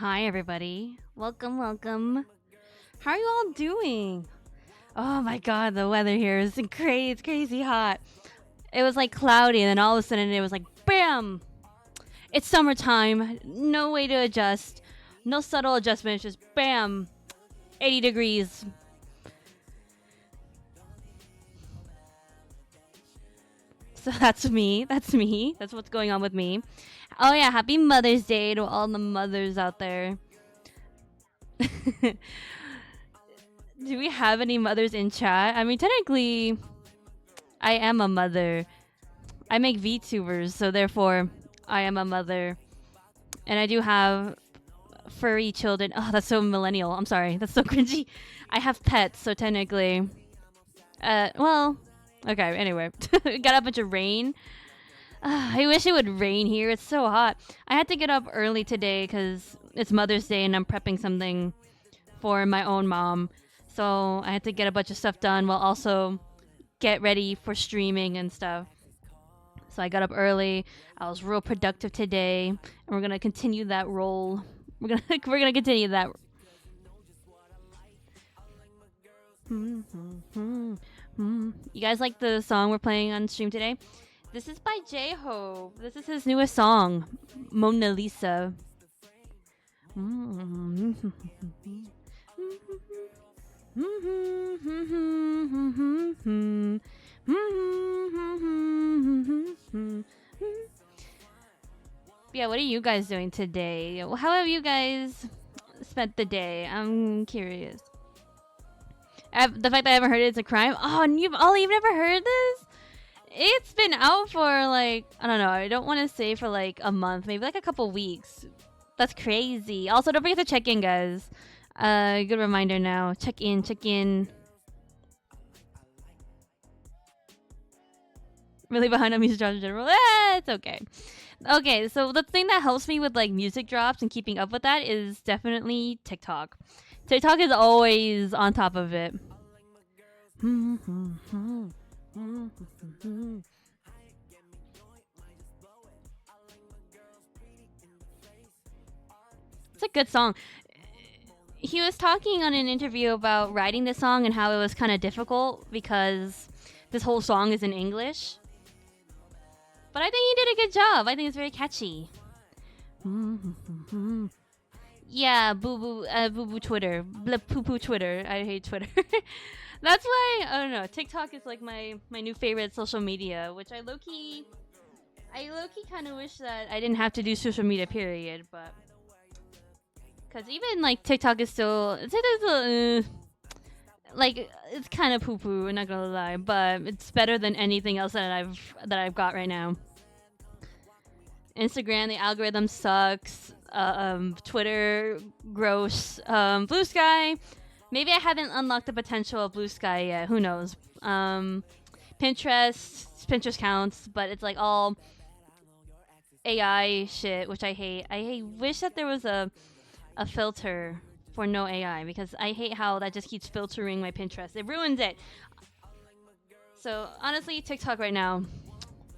Hi, everybody. Welcome, welcome. How are you all doing? Oh my god, the weather here is crazy. It's crazy hot. It was like cloudy, and then all of a sudden it was like BAM! It's summertime. No way to adjust. No subtle adjustments. Just BAM! 80 degrees. So that's me. That's me. That's what's going on with me. Oh yeah, happy Mother's Day to all the mothers out there. Do we have any mothers in chat? I mean, technically, I am a mother. I make VTubers, so therefore, I am a mother. And I do have furry children. Oh, that's so millennial. I'm sorry. That's so cringy. I have pets, so technically. Well, okay, anyway. Got a bunch of rain. I wish it would rain here. It's so hot. I had to get up early today because it's Mother's Day and I'm prepping something for my own mom. So I had to get a bunch of stuff done while also get ready for streaming and stuff. So I got up early. I was real productive today, and we're gonna continue that role. We're gonna continue that. You guys like the song we're playing on stream today? This is by J-Hope. This is his newest song, Mona Lisa. Yeah, what are you guys doing today? How have you guys spent the day? I'm curious. The fact that I haven't heard it's a crime. Oh, and you've never heard this? It's been out for like, I don't know. I don't want to say for like a month, maybe like a couple weeks. That's crazy. Also, don't forget to check in, guys. Good reminder now. Check in, check in. Really behind on music drops in general. It's okay. Okay, so the thing that helps me with like music drops and keeping up with that is definitely TikTok. TikTok is always on top of it. It's a good song. He was talking on an interview about writing this song and how it was kind of difficult because this whole song is in English. But I think he did a good job. I think it's very catchy. Yeah, boo boo Twitter, poo poo Twitter. I hate Twitter. That's why I don't know. TikTok is like my new favorite social media, which I low key kind of wish that I didn't have to do social media. Period, but because even like TikTok is still like it's kind of poo poo. I'm not gonna lie, but it's better than anything else that I've got right now. Instagram, the algorithm sucks. Twitter, gross. Blue Sky, maybe I haven't unlocked the potential of Blue Sky yet. Who knows? Pinterest counts, but it's like all AI shit, which I hate. Wish that there was a filter for no AI because I hate how that just keeps filtering my Pinterest. It ruins it. So honestly, TikTok right now,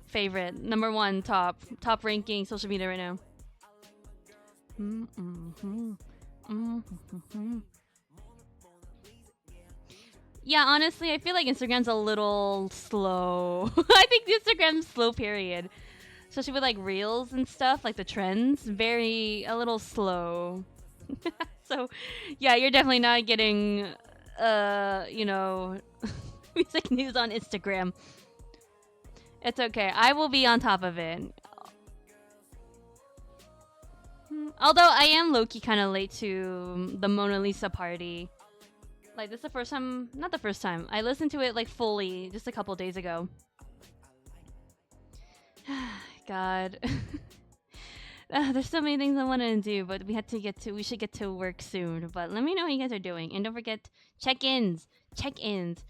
favorite, number one, top ranking social media right now. Yeah, honestly, I feel like Instagram's a little slow. I think Instagram's slow, period. Especially with like reels and stuff, like the trends, a little slow. So, yeah, you're definitely not getting, music news on Instagram. It's okay. I will be on top of it. Although I am low-key kind of late to the Mona Lisa party. Like, this is the first time... Not the first time. I listened to it, like, fully just a couple days ago. God. There's so many things I want to do, but we should get to work soon. But let me know how you guys are doing. And don't forget, check-ins. Check-ins.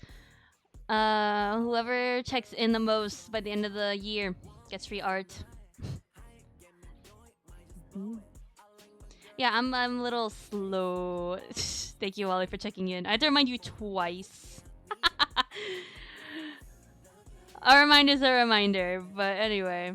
Whoever checks in the most by the end of the year gets free art. Yeah, I'm a little slow. Thank you, Wally, for checking in. I had to remind you twice. A reminder's a reminder, but anyway.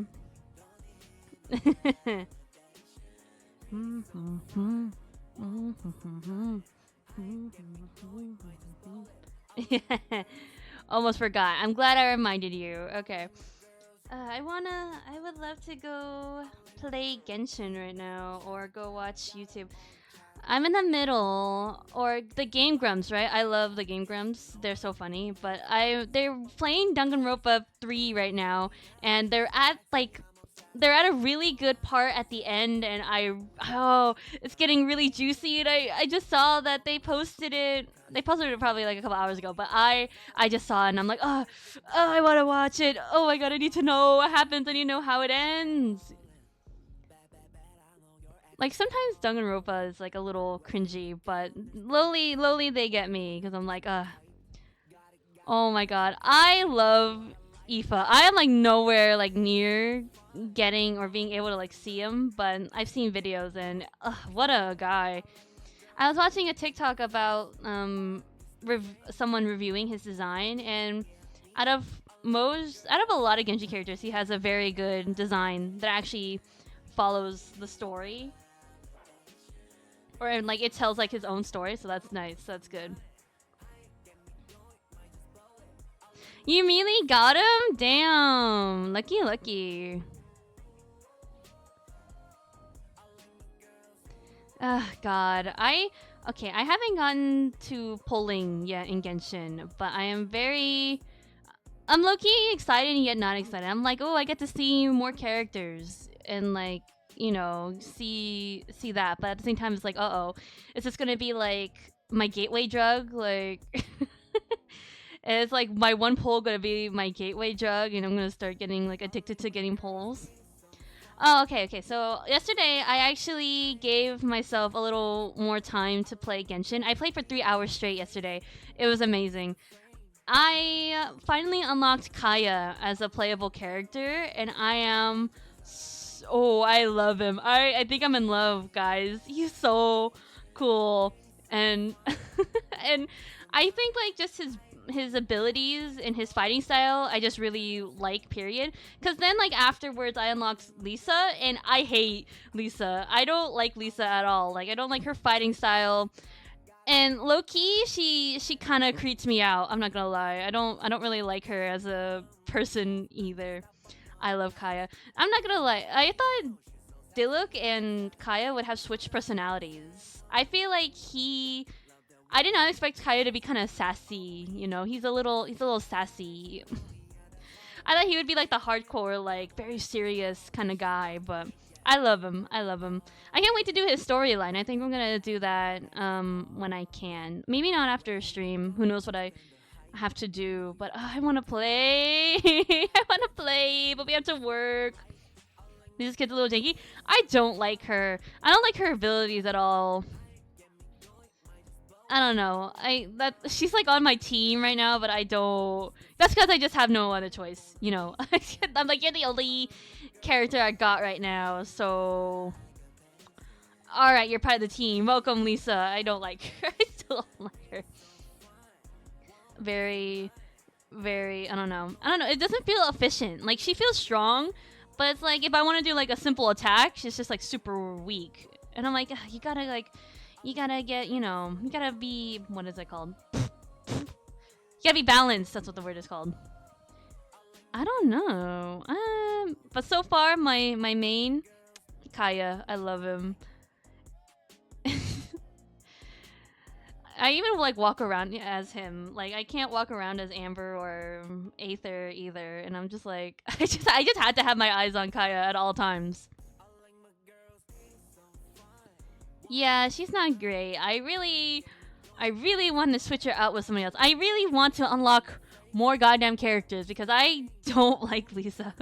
Almost forgot. I'm glad I reminded you. Okay. I would love to go play Genshin right now or go watch YouTube. I'm in the middle, or the Game Grumps, right? I love the Game Grumps. They're so funny. But they're playing Danganronpa 3 right now, and they're at a really good part at the end, and it's getting really juicy. And I just saw that they posted it. They posted it probably like a couple hours ago, but I just saw it and I'm like, I want to watch it. Oh my god, I need to know what happens. I need to know how it ends. Like sometimes Danganronpa is like a little cringy, but lowly they get me because I'm like, oh my god, I love Aoife. I am like nowhere like near getting or being able to like see him, but I've seen videos and what a guy. I was watching a TikTok about someone reviewing his design, and out of a lot of Genji characters, he has a very good design that actually follows the story. Or like it tells like his own story, so that's nice. That's good. You immediately got him? Damn. Lucky. God. I haven't gotten to pulling yet in Genshin, but I'm low-key excited and yet not excited. I'm like, oh, I get to see more characters and like, you know, see that. But at the same time, it's like, is this gonna be like my gateway drug? Like, is like my one pull gonna be my gateway drug, and I'm gonna start getting like addicted to getting pulls? Oh, okay. So yesterday, I actually gave myself a little more time to play Genshin. I played for 3 hours straight yesterday. It was amazing. I finally unlocked Kaya as a playable character, and I love him. I think I'm in love, guys. He's so cool, and and I think like just his abilities and his fighting style I just really like, period. Because then like afterwards I unlocked Lisa, and I hate Lisa. I don't like Lisa at all. Like I don't like her fighting style. And low-key, she kind of creeps me out. I'm not gonna lie. I don't really like her as a person either. I love Kaya. I'm not gonna lie. I thought Diluc and Kaya would have switched personalities. I feel like I did not expect Kaya to be kind of sassy. You know, he's a little sassy. I thought he would be like the hardcore, like very serious kind of guy, but I love him. I can't wait to do his storyline. I think I'm gonna do that when I can. Maybe not after a stream. Who knows what I have to do? But I want to play. I want to play, but we have to work. This kid's a little janky. I don't like her. I don't like her abilities at all. I don't know. She's like on my team right now, but I don't. That's because I just have no other choice. You know, I'm like, you're the only character I got right now. So, all right, you're part of the team. Welcome, Lisa. I don't like her. I still don't like her. Very. I don't know. It doesn't feel efficient. Like she feels strong, but it's like if I want to do like a simple attack, she's just like super weak. And I'm like, you gotta get, you gotta be, what is it called? You gotta be balanced. That's what the word is called. I don't know. But so far, my main, Kaya, I love him. I even like walk around as him. Like I can't walk around as Amber or Aether either. And I'm just like, I just had to have my eyes on Kaya at all times. Yeah, she's not great. I really want to switch her out with somebody else. I really want to unlock more goddamn characters because I don't like Lisa.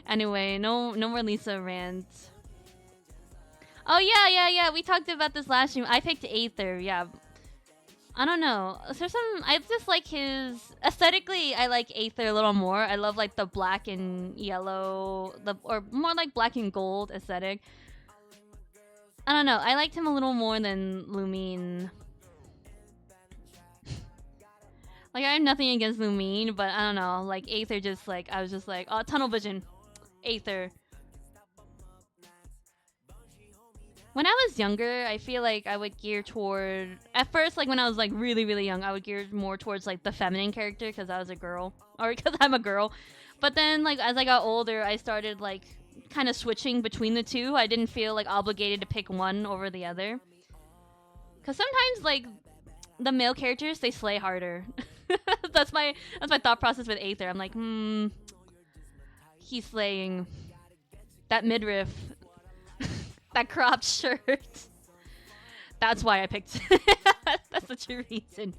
Anyway, no more Lisa rants. Oh yeah. We talked about this last stream. I picked Aether. Yeah. I don't know. I just like his aesthetically. I like Aether a little more. I love like the black and yellow, or more like black and gold aesthetic. I don't know. I liked him a little more than Lumine. Like I have nothing against Lumine, but I don't know. Like Aether, just like I was just like, oh, tunnel vision, Aether. When I was younger, I feel like I would gear toward at first, like when I was like really really young, I would gear more towards like the feminine character because I was a girl or because I'm a girl. But then like as I got older, I started like kind of switching between the two. I didn't feel like obligated to pick one over the other. Cause sometimes like the male characters they slay harder. That's my thought process with Aether. I'm like, he's slaying that midriff, that cropped shirt. That's why I picked. That's the true reason.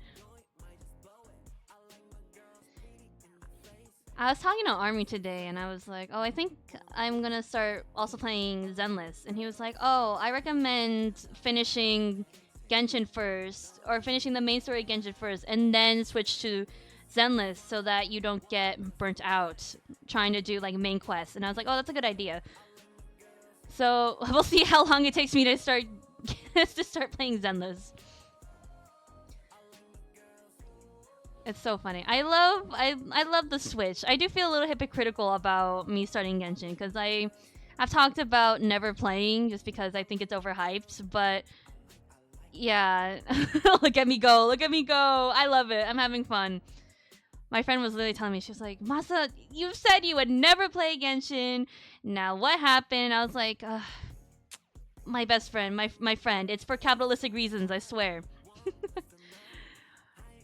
I was talking to Army today, and I was like, "Oh, I think I'm gonna start also playing Zenless." And he was like, "Oh, I recommend finishing Genshin first, or finishing the main story Genshin first, and then switch to Zenless so that you don't get burnt out trying to do like main quests." And I was like, "Oh, that's a good idea." So we'll see how long it takes me to start to start playing Zenless. It's so funny. I love the Switch. I do feel a little hypocritical about me starting Genshin because I've talked about never playing just because I think it's overhyped. But yeah, look at me go! Look at me go! I love it. I'm having fun. My friend was literally telling me, she was like, "Masa, you said you would never play Genshin. Now what happened?" I was like, my best friend, my friend. It's for capitalistic reasons. I swear.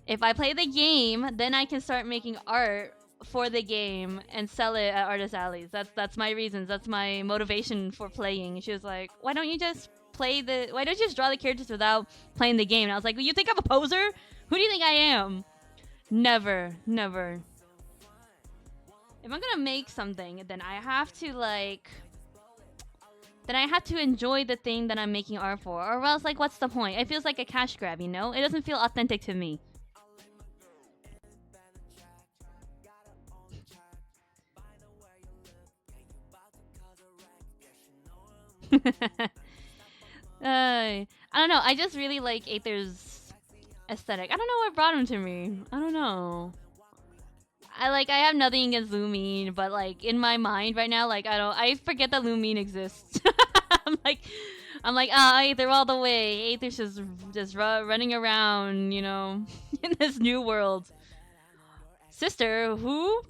If I play the game, then I can start making art for the game and sell it at artist alleys. That's my reasons. That's my motivation for playing. She was like, "Why don't you just why don't you just draw the characters without playing the game?" And I was like, "Well, you think I'm a poser? Who do you think I am?" Never, never. If I'm gonna make something, then I have to enjoy the thing that I'm making art for, or else like what's the point? It feels like a cash grab, you know? It doesn't feel authentic to me. I don't know. I just really like Aether's aesthetic. I don't know what brought him to me. I don't know. I have nothing against Lumine, but like in my mind right now, like I forget that Lumine exists. I'm like I'm like Aether all the way. Aether's just running around, you know, in this new world. Sister who?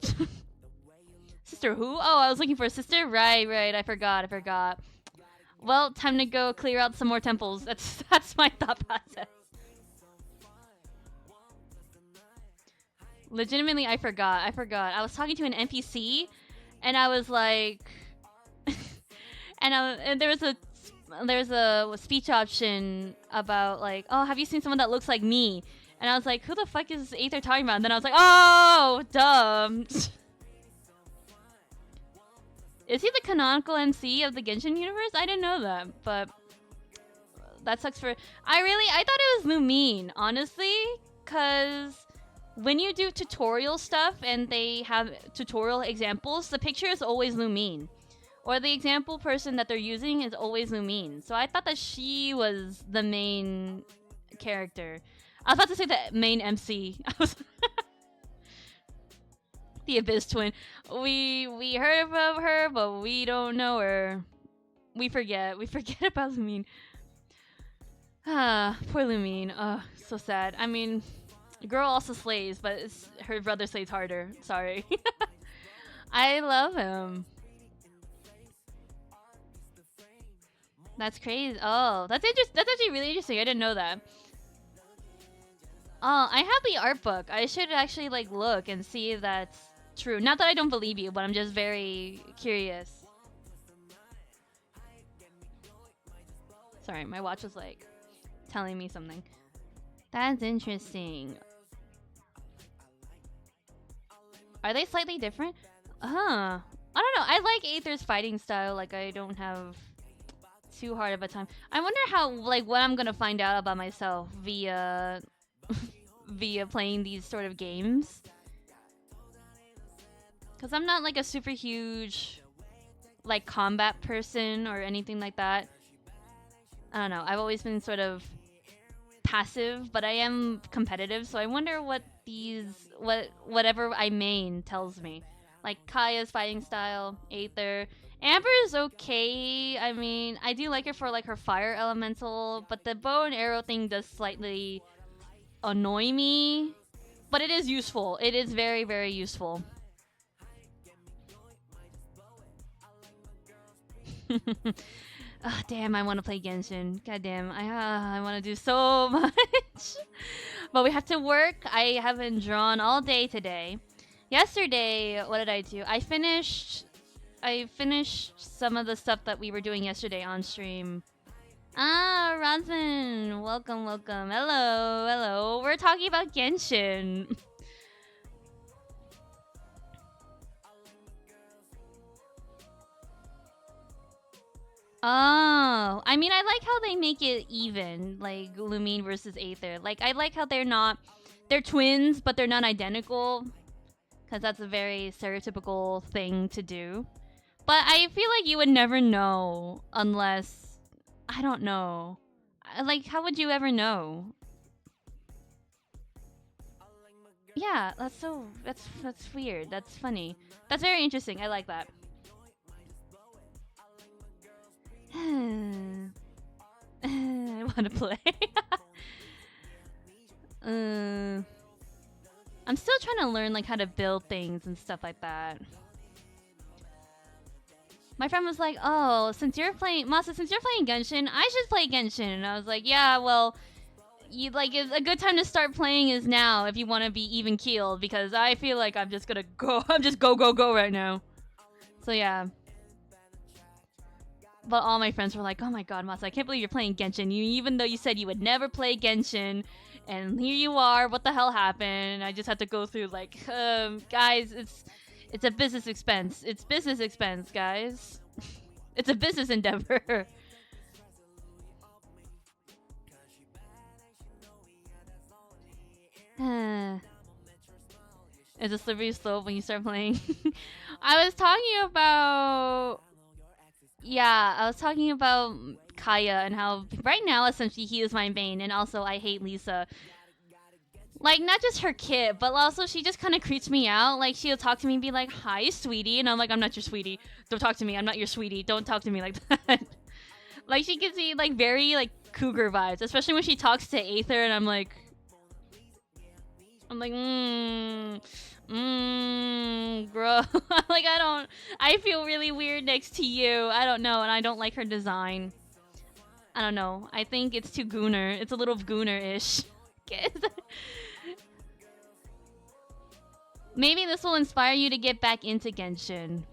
Sister who? Oh, I was looking for a sister. Right, right. I forgot. Well, time to go clear out some more temples. That's my thought process. Legitimately, I forgot. I forgot. I was talking to an NPC, and I was like, and there's a speech option about like, "Oh, have you seen someone that looks like me?" And I was like, "Who the fuck is Aether talking about?" And then I was like, "Oh, dumb." Is he the canonical MC of the Genshin universe? I didn't know that, but that sucks for. I thought it was Lumine, honestly, cause when you do tutorial stuff and they have tutorial examples, the picture is always Lumine, or the example person that they're using is always Lumine. So I thought that she was the main character. I was about to say the main MC. I was the Abyss Twin. We heard about her, but we don't know her. We forget. We forget about Lumine. Ah, poor Lumine. So sad. I mean, girl also slays, but her brother slays harder. Sorry. I love him. That's crazy. Oh, that's interesting. That's actually really interesting. I didn't know that. Oh, I have the art book. I should actually like look and see if that's true. Not that I don't believe you, but I'm just very curious. Sorry, my watch was like telling me something. That's interesting. Are they slightly different? I don't know. I like Aether's fighting style. Like I don't have too hard of a time. I wonder how like what I'm gonna find out about myself via via playing these sort of games. Cause I'm not like a super huge like combat person or anything like that. I don't know. I've always been sort of passive, but I am competitive. So I wonder what whatever I main tells me. Like Kaya's fighting style, Aether. Amber is okay. I mean, I do like her for like her fire elemental, but the bow and arrow thing does slightly annoy me. But it is useful. It is very, very useful. Oh, damn, I want to play Genshin. God damn, I want to do so much. But we have to work. I haven't drawn all day today. Yesterday, what did I do? I finished some of the stuff that we were doing yesterday on stream. Ah, Razen, welcome, welcome. Hello, hello. We're talking about Genshin. Oh, I mean, I like how they make it even, like Lumine versus Aether. Like, I like how they're twins, but they're not identical, because that's a very stereotypical thing to do. But I feel like you would never know unless, I don't know. Like, how would you ever know? Yeah, that's weird. That's funny. That's very interesting. I like that. I want to play. I'm still trying to learn like how to build things and stuff like that. My friend was like, "Oh, since you're playing Genshin, I should play Genshin." And I was like, "Yeah, well, you like a good time to start playing is now if you want to be even keeled, because I feel like I'm just gonna go. I'm just go right now." So yeah. But all my friends were like, "Oh my god, Masa, I can't believe you're playing Genshin. Even though you said you would never play Genshin, and here you are. What the hell happened?" I just had to go through like, guys, it's a business expense. It's business expense, guys. It's a business endeavor. It's a slippery slope when you start playing. I was talking about Kaya and how right now essentially he is my main, and also I hate Lisa. Like, not just her kid, but also she just kind of creeps me out. Like, she'll talk to me and be like, "Hi, sweetie," and I'm like, "I'm not your sweetie. Don't talk to me. I'm not your sweetie. Don't talk to me like that." Like, she gives me like very like cougar vibes, especially when she talks to Aether, and I'm like, bro. Like, I feel really weird next to you. I don't know, and I don't like her design. I don't know. I think it's too gooner. It's a little gooner-ish. Maybe this will inspire you to get back into Genshin.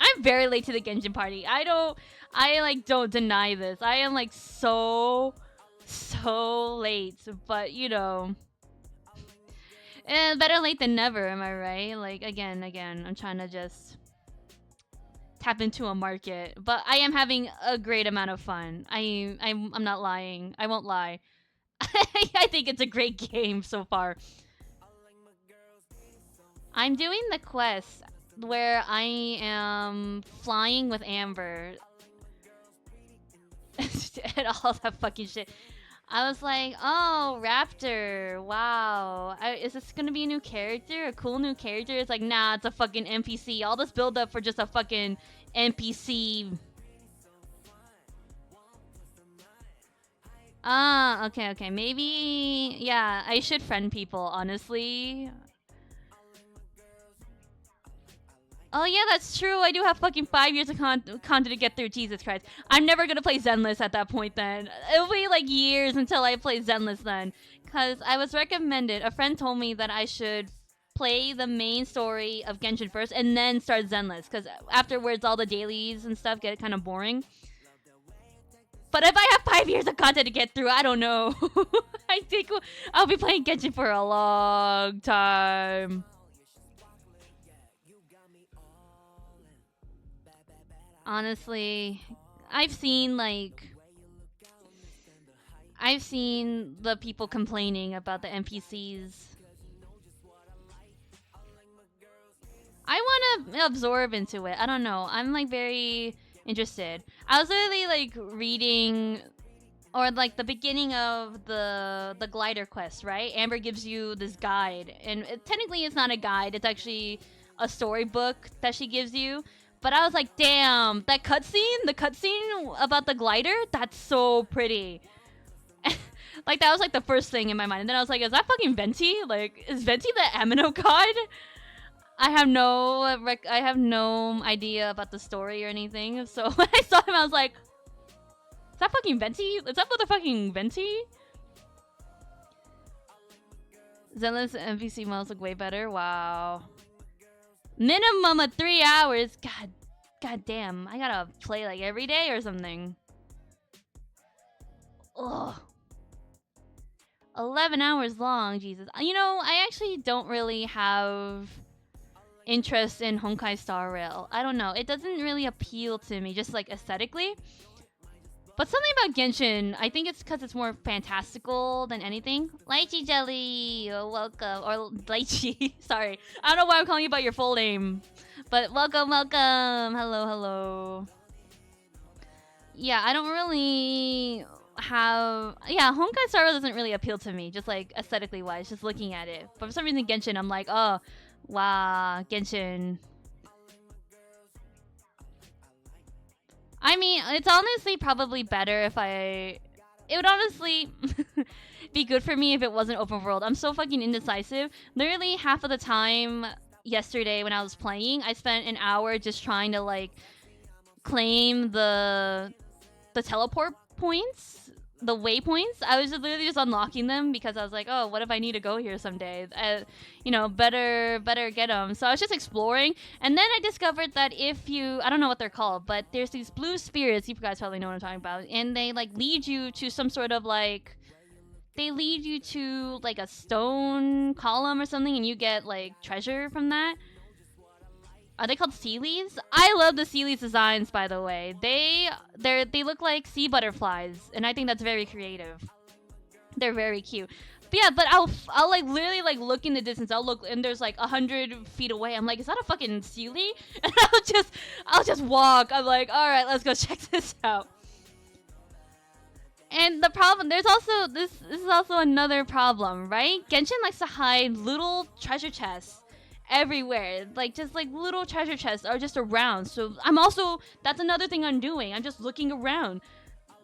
I'm very late to the Genshin party. I don't deny this. I am like so late, but you know, better late than never. Am I right? Like again, I'm trying to just tap into a market, but I am having a great amount of fun. I'm not lying. I won't lie. I think it's a great game so far. I'm doing the quest where I am flying with Amber and all that fucking shit. I was like, "Oh, Raptor! Wow, is this gonna be a new character? A cool new character?" It's like, nah, it's a fucking NPC. All this build up for just a fucking NPC. Ah, okay. Maybe, yeah, I should friend people, honestly. Oh yeah, that's true. I do have fucking 5 years of content to get through. Jesus Christ. I'm never gonna play Zenless at that point then. It'll be like years until I play Zenless then. Because I was recommended, a friend told me that I should play the main story of Genshin first and then start Zenless. Because afterwards all the dailies and stuff get kind of boring. But if I have 5 years of content to get through, I don't know. I think I'll be playing Genshin for a long time. Honestly, I've seen the people complaining about the NPCs. I want to absorb into it. I don't know. I'm like very interested. I was literally like reading or like the beginning of the glider quest, right? Amber gives you this guide, and technically it's not a guide, it's actually a storybook that she gives you. But I was like, damn, that cutscene, the cutscene about the glider, that's so pretty. Like that was like the first thing in my mind, and then I was like, is that fucking Venti? Like, is Venti the Amino god? I have no idea about the story or anything. So when I saw him, I was like, is that fucking Venti? Is that motherfucking Venti? Zenless NPC models look way better. Wow. Minimum of 3 hours. God damn. I gotta play like every day or something. Ugh. 11 hours long. Jesus. You know, I actually don't really have interest in Honkai Star Rail. I don't know. It doesn't really appeal to me, just like aesthetically. But something about Genshin, I think it's because it's more fantastical than anything. Lychee Jelly, welcome. Or Lychee, sorry. I don't know why I'm calling you by your full name. But welcome. Hello. Yeah, I don't really have... Yeah, Honkai Star Rail doesn't really appeal to me, just like aesthetically wise, just looking at it. But for some reason Genshin, I'm like, oh, wow, Genshin. I mean, it's honestly probably better if it would honestly be good for me if it wasn't open world. I'm so fucking indecisive. Literally half of the time yesterday when I was playing, I spent an hour just trying to like claim the teleport points, the waypoints. I was just literally just unlocking them because I was like, oh, what if I need to go here someday? You know, better get them. So I was just exploring, and then I discovered that if you, I don't know what they're called, but there's these blue spirits. You guys probably know what I'm talking about, and they like lead you to some sort of like, they lead you to like a stone column or something, and you get like treasure from that. Are they called Sealies? I love the Sealies designs, by the way. They look like sea butterflies, and I think that's very creative. They're very cute. But yeah, but I'll like literally like look in the distance. I'll look, and there's like 100 feet away. I'm like, is that a fucking Sealy? And I'll just walk. I'm like, all right, let's go check this out. And the problem, there's also this is also another problem, right? Genshin likes to hide little treasure chests everywhere, like just like little treasure chests are just around. So that's another thing I'm doing. I'm just looking around.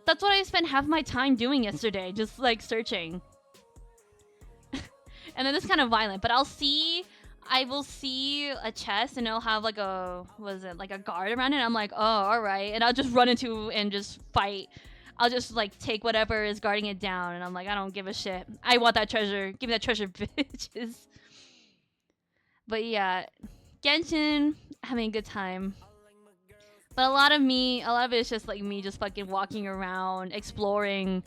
That's what I spent half my time doing yesterday, just like searching. And then it's kind of violent, but I will see a chest and it'll have like like a guard around it. I'm like, oh, all right, and I'll just run into and just fight. I'll just like take whatever is guarding it down, and I'm like, I don't give a shit. I want that treasure. Give me that treasure, bitches. But yeah, Genshin, having a good time. But a lot of it is just like me just fucking walking around, exploring,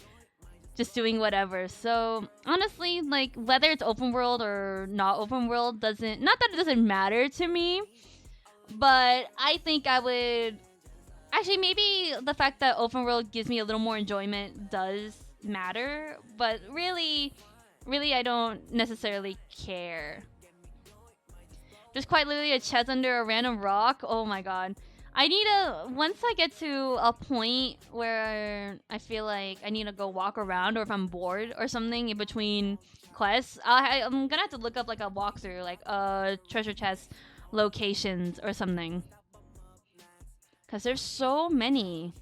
just doing whatever. So honestly, like whether it's open world or not open world not that it doesn't matter to me, but I think I would, actually maybe the fact that open world gives me a little more enjoyment does matter, but really I don't necessarily care. There's quite literally a chest under a random rock. Oh my god. Once I get to a point where I feel like I need to go walk around, or if I'm bored or something in between quests, I'm gonna have to look up like a walkthrough, like treasure chest locations or something. Cause there's so many.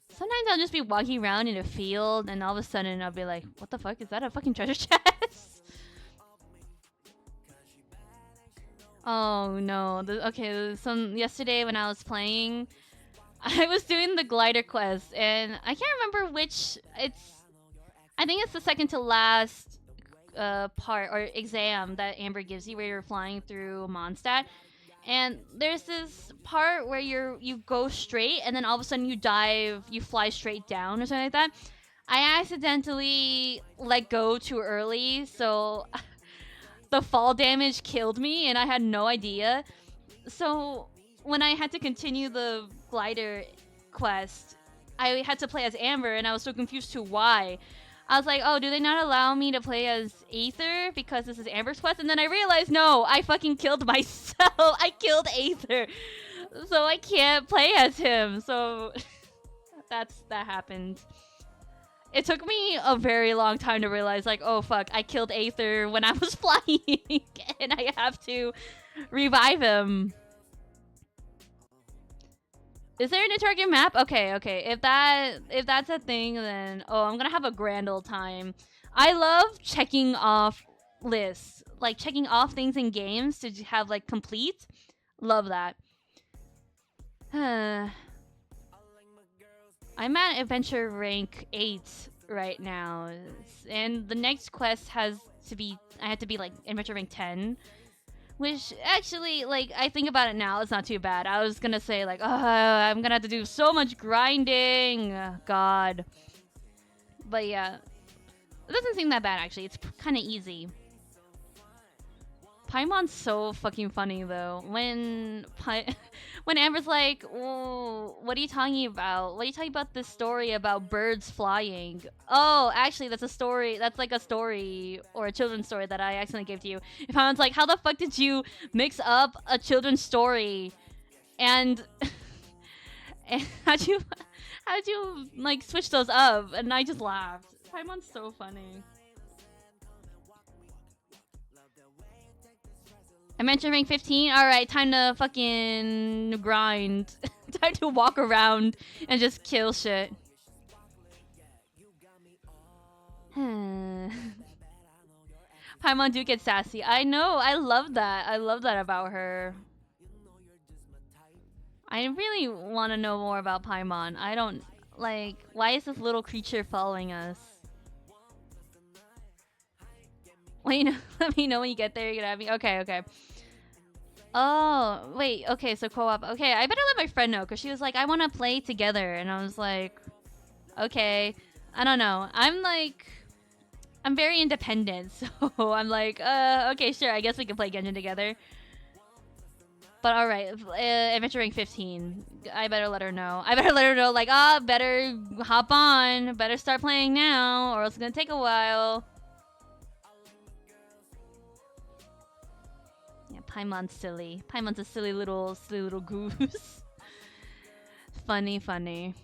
Sometimes I'll just be walking around in a field and all of a sudden I'll be like, what the fuck? Is that a fucking treasure chest? Oh no. Yesterday when I was playing, I was doing the glider quest, and I can't remember I think it's the second to last part or exam that Amber gives you, where you're flying through Mondstadt. And there's this part where you go straight, and then all of a sudden you fly straight down or something like that. I accidentally let go too early, so the fall damage killed me, and I had no idea. So when I had to continue the glider quest, I had to play as Amber, and I was so confused to why. I was like, oh, do they not allow me to play as Aether because this is Amber's quest? And then I realized, no, I fucking killed myself. I killed Aether. So I can't play as him. So that happened. It took me a very long time to realize, like, oh fuck, I killed Aether when I was flying, and I have to revive him. Is there an interactive map? Okay, okay. If that's a thing, then oh, I'm gonna have a grand old time. I love checking off lists, like checking off things in games to have like complete. Love that. I'm at adventure rank 8 right now, and the next quest has to be I have to be like adventure rank 10. Which actually, like, I think about it now, it's not too bad. I was gonna say, like, oh, I'm gonna have to do so much grinding. God. But yeah, it doesn't seem that bad, actually. It's kind of easy. Paimon's so fucking funny, though. When Amber's like, oh, what are you talking about? What are you talking about this story about birds flying? Oh, actually, that's a story. That's like a story or a children's story that I accidentally gave to you. And Paimon's like, how the fuck did you mix up a children's story and, and how'd you like switch those up? And I just laughed. Paimon's so funny. I mentioned rank 15. Alright, time to fucking grind. Time to walk around and just kill shit. Paimon do get sassy. I know. I love that. I love that about her. I really want to know more about Paimon. I don't... Like, why is this little creature following us? Let me know when you get there. You're gonna have me. Okay, okay. Oh, wait, okay, so co-op. Okay, I better let my friend know, because she was like, I want to play together. And I was like, okay. I don't know. I'm very independent, so I'm like, okay, sure, I guess we can play Genshin together. But alright, adventure rank 15. I better let her know. I better let her know, like, better hop on. Better start playing now, or else it's gonna take a while. Paimon's silly. Paimon's a silly little goose. Funny, funny.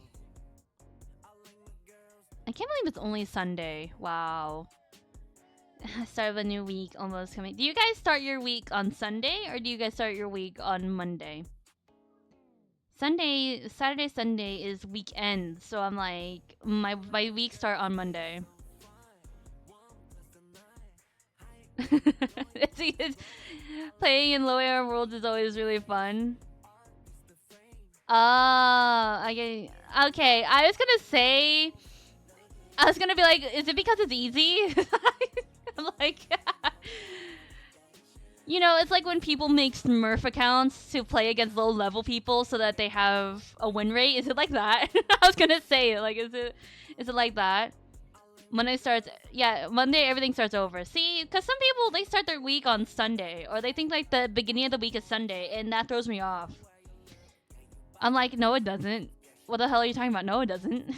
I can't believe it's only Sunday. Wow. Start of a new week almost coming. Do you guys start your week on Sunday or do you guys start your week on Monday? Saturday, Sunday is weekend, so I'm like, my week start on Monday. Playing in low air worlds is always really fun. Okay. I was gonna be like, is it because it's easy? I'm like, you know, it's like when people make Smurf accounts to play against low level people so that they have a win rate. Is it like that? I was gonna say, like, is it like that? Monday starts, yeah, Monday everything starts over. See, because some people, they start their week on Sunday, or they think like the beginning of the week is Sunday, and that throws me off. I'm like, no it doesn't. What the hell are you talking about? No it doesn't.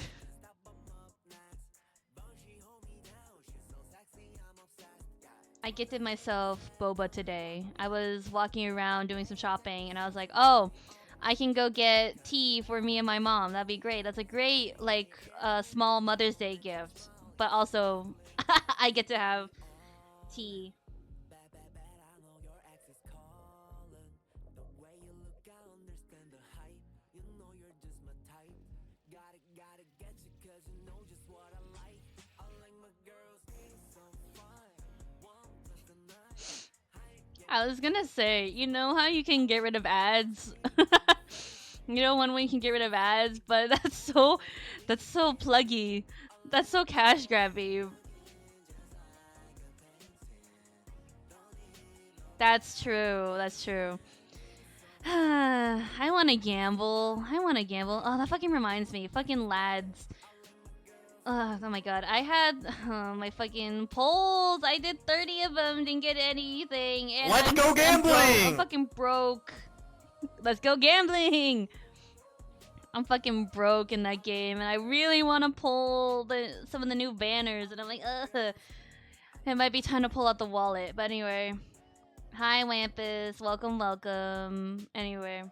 I gifted myself boba today. I was walking around doing some shopping, and I was like, oh, I can go get tea for me and my mom. That'd be great. That's a great, like, small Mother's Day gift. But also, I get to have tea. I was gonna say, you know how you can get rid of ads? You know one way you can get rid of ads, but that's so pluggy. That's so cash grabby. That's true. That's true. I want to gamble. Oh, that fucking reminds me. Fucking lads. Oh my god. I had my fucking polls. I did 30 of them. Didn't get anything. And Let's go gambling! I'm fucking broke. Let's go gambling! I'm fucking broke in that game, and I really want to pull some of the new banners, and I'm like, ugh. It might be time to pull out the wallet, but anyway. Hi, Wampus. Welcome, welcome. Anyway.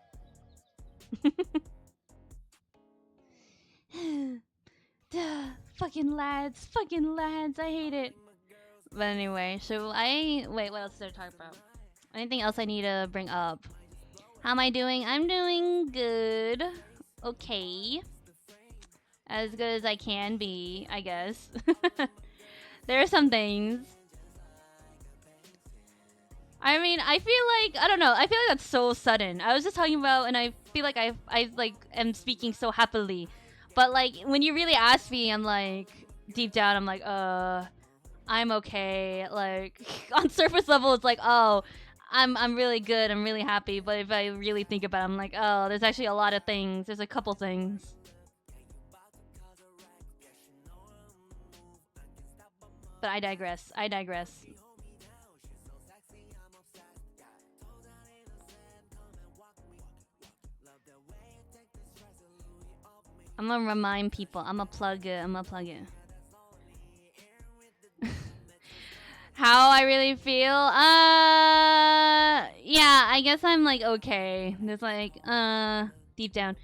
Fucking lads, fucking lads, I hate it. But anyway, so wait, what else did I talk about? Anything else I need to bring up? How am I doing? I'm doing good. Okay. As good as I can be, I guess. There are some things. I mean, I feel like, I don't know, I feel like that's so sudden. I was just talking about, and I feel like I like am speaking so happily. But like, when you really ask me, I'm like, deep down, I'm like, I'm okay. Like, on surface level, it's like, oh, I'm really good, I'm really happy. But if I really think about it, I'm like, oh, there's actually a lot of things. There's a couple things. But I digress. I digress. I'm gonna remind people. I'm gonna plug it. I'm gonna plug it. How I really feel? Yeah, I guess I'm like okay. It's like, deep down.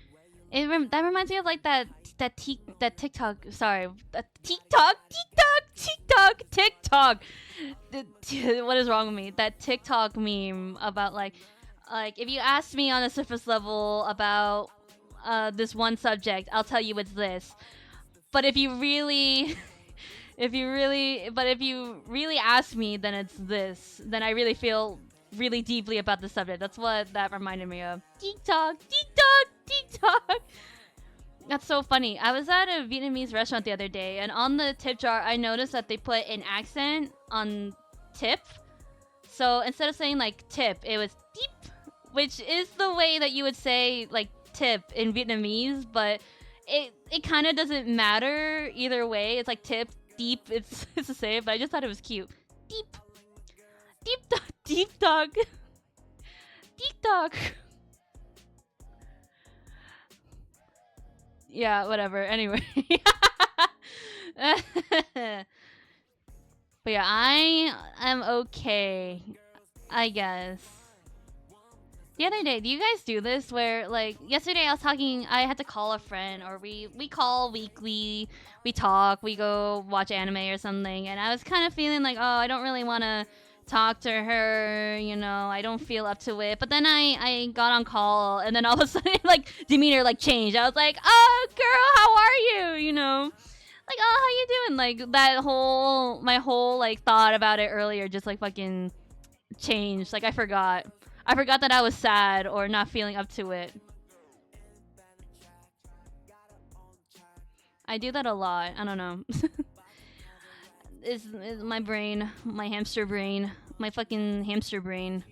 That reminds me of like that TikTok. Sorry, that TikTok. What is wrong with me? That TikTok meme about like if you asked me on a surface level about this one subject, I'll tell you it's this. But if you really if you really ask me, then it's this. Then I really feel really deeply about the subject. That's what that reminded me of. TikTok. That's so funny. I was at a Vietnamese restaurant the other day, and on the tip jar, I noticed that they put an accent on tip. So instead of saying like tip, it was deep, which is the way that you would say like tip in Vietnamese, but it kind of doesn't matter either way. It's like tip, deep, it's the same, but I just thought it was cute. Deep dog. Yeah, whatever. Anyway. But yeah, I am okay, I guess. The other day, do you guys do this where, like, yesterday I was talking, I had to call a friend, or we call weekly, we talk, we go watch anime or something, and I was kind of feeling like, oh, I don't really want to talk to her, you know, I don't feel up to it. But then I got on call, and then all of a sudden, like, demeanor, like, changed. I was like, oh, girl, how are you, you know? Like, oh, how you doing? Like, my whole, like, thought about it earlier just, like, fucking changed. Like, I forgot that I was sad or not feeling up to it. I do that a lot. I don't know. is my brain, my hamster brain, my fucking hamster brain.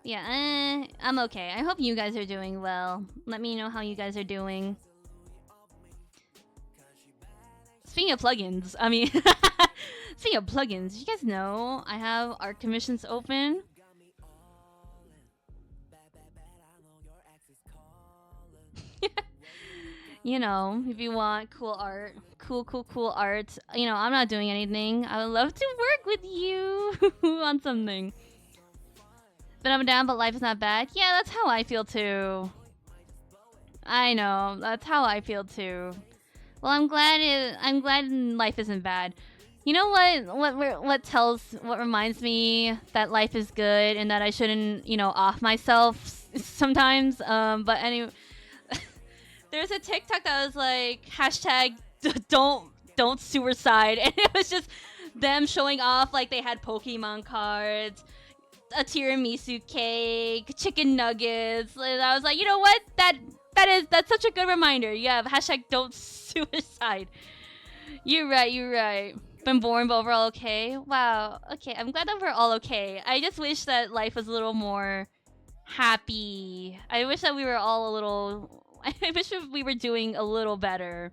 Yeah, I'm okay. I hope you guys are doing well. Let me know how you guys are doing. Speaking of plugins, I mean, speaking of plugins, you guys know I have art commissions open. You know, if you want cool art, cool art, you know, I'm not doing anything. I would love to work with you on something. But I'm down, but life is not bad. Yeah, that's how I feel too. I know, that's how I feel too. Well, I'm glad life isn't bad. You know what reminds me that life is good and that I shouldn't, you know, off myself sometimes. But anyway, there's a TikTok that was like hashtag don't suicide, and it was just them showing off like they had Pokemon cards, a tiramisu cake, chicken nuggets. And I was like, you know what? That's such a good reminder. You have hashtag don't suicide. You're right. Been born, but overall okay. Wow. Okay, I'm glad that we're all okay. I just wish that life was a little more happy. I wish that we were all a little. I wish we were doing a little better.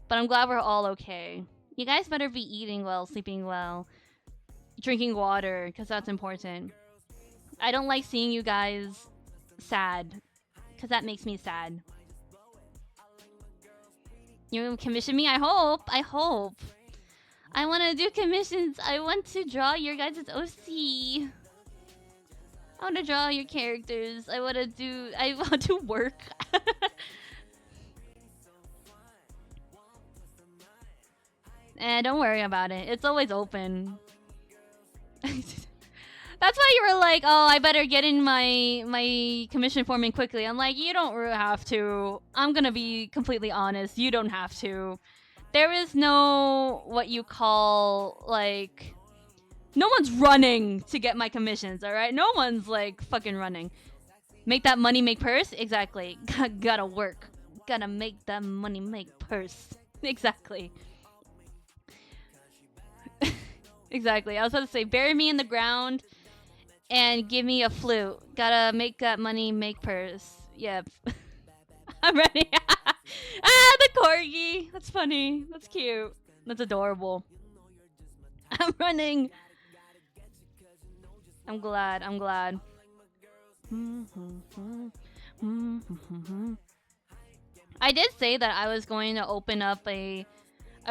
But I'm glad we're all okay. You guys better be eating well, sleeping well, drinking water, because that's important. I don't like seeing you guys sad, because that makes me sad. You commission me? I hope. I want to do commissions. I want to draw your guys' OC. I want to draw your characters. I want to work. Don't worry about it. It's always open. That's why you were like, oh, I better get in my commission form in quickly. I'm like, you don't really have to. I'm gonna be completely honest. You don't have to. There is no what you call like. No one's running to get my commissions. All right, no one's like fucking running. Make that money, make purse. Exactly. Gotta work. Gotta make that money, make purse. Exactly. Exactly. I was about to say, bury me in the ground and give me a flute. Gotta make that money, make purse. Yep. I'm ready. The corgi. That's funny. That's cute. That's adorable. I'm running. I'm glad. I'm glad. I did say that I was going to open up a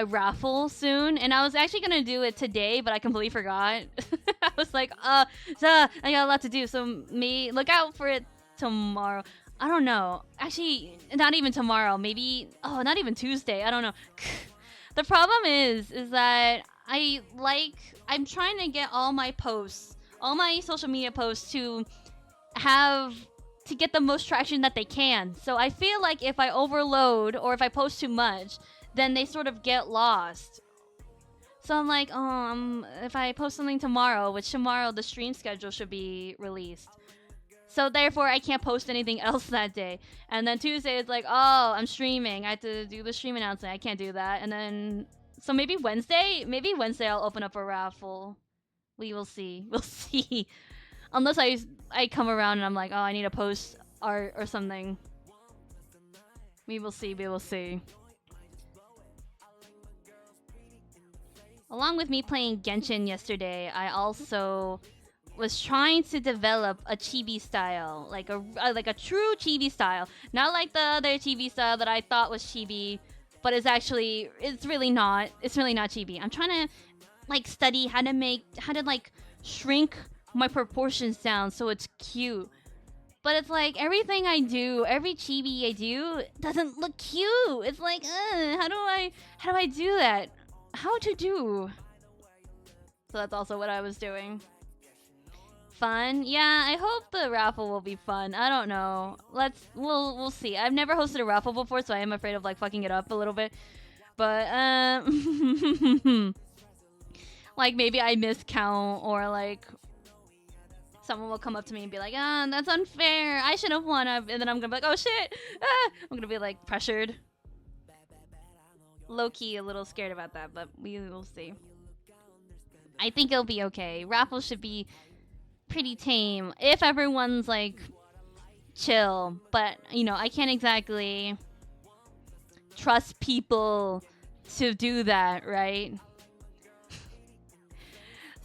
raffle soon, and I was actually gonna do it today, but I completely forgot. I was like, I got a lot to do, so look out for it tomorrow. I don't know. Actually, not even tomorrow. Maybe not even Tuesday. I don't know. The problem is that I'm trying to get all my posts, all my social media posts to get the most traction that they can. So I feel like if I overload or if I post too much, then they sort of get lost. So I'm like, if I post something tomorrow, which tomorrow the stream schedule should be released. So therefore I can't post anything else that day. And then Tuesday it's like, oh, I'm streaming. I have to do the stream announcement. I can't do that. And then, so maybe Wednesday I'll open up a raffle. We will see. We'll see. Unless I come around and I'm like, oh, I need to post art or something. We will see. We will see. Along with me playing Genshin yesterday, I also was trying to develop a chibi style, like a true chibi style, not like the other chibi style that I thought was chibi, but it's really not. It's really not chibi. I'm trying to like study how to like shrink my proportions down so it's cute. But it's like everything I do, every chibi I do doesn't look cute. It's like, how do I do that? How to do? So that's also what I was doing. Fun? Yeah, I hope the raffle will be fun. I don't know. We'll see. I've never hosted a raffle before, so I am afraid of like fucking it up a little bit. But like maybe I miscount, or like someone will come up to me and be like, that's unfair. I should have won. And then I'm gonna be like, oh shit. I'm gonna be like pressured. Low-key a little scared about that, but we will see. I think it'll be okay. Raffles should be pretty tame if everyone's like chill, but you know, I can't exactly trust people to do that, right?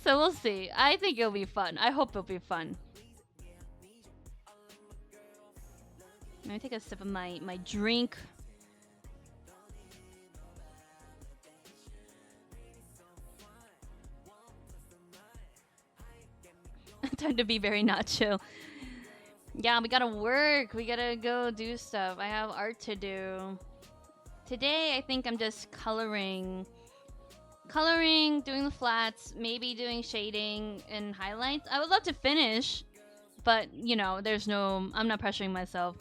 So we'll see. I think it'll be fun. I hope it'll be fun. Let me take a sip of my drink. Time to be very not chill. Yeah, we gotta work. We gotta go do stuff. I have art to do. Today, I think I'm just coloring, doing the flats, maybe doing shading and highlights. I would love to finish, but you know, I'm not pressuring myself.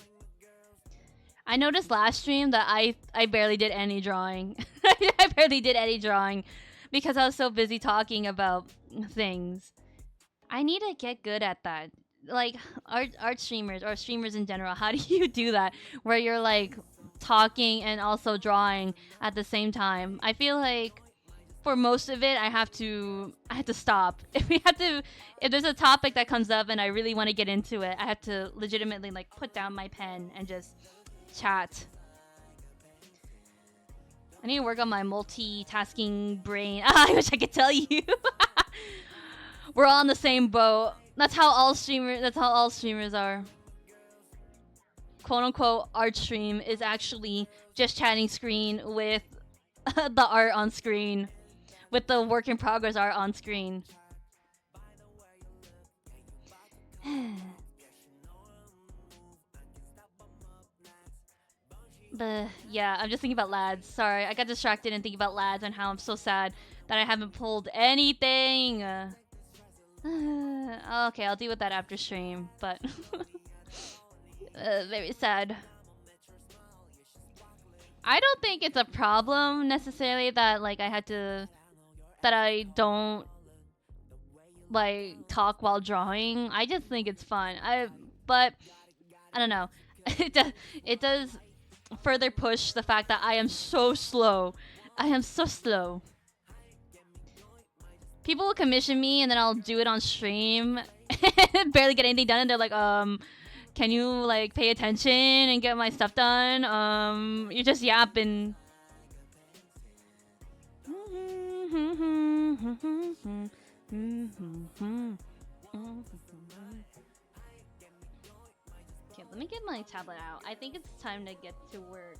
I noticed last stream that I barely did any drawing. I barely did any drawing because I was so busy talking about things. I need to get good at that. Like art streamers or streamers in general, how do you do that where you're like talking and also drawing at the same time? I feel like for most of it I have to stop. If there's a topic that comes up and I really want to get into it, I have to legitimately like put down my pen and just chat. I need to work on my multitasking brain. I wish I could tell you. We're all on the same boat. That's how all streamers are. Quote unquote art stream is actually just chatting screen with the art on screen, with the work in progress art on screen. Yeah, I'm just thinking about lads. Sorry, I got distracted and thinking about lads and how I'm so sad that I haven't pulled anything. Okay, I'll deal with that after stream, but very sad. I don't think it's a problem necessarily that like that I don't like talk while drawing. I just think it's fun. But I don't know. It does further push the fact that I am so slow. I am so slow. People will commission me and then I'll do it on stream and barely get anything done and they're like, can you like pay attention and get my stuff done? You're just yapping. Okay, let me get my tablet out. I think it's time to get to work.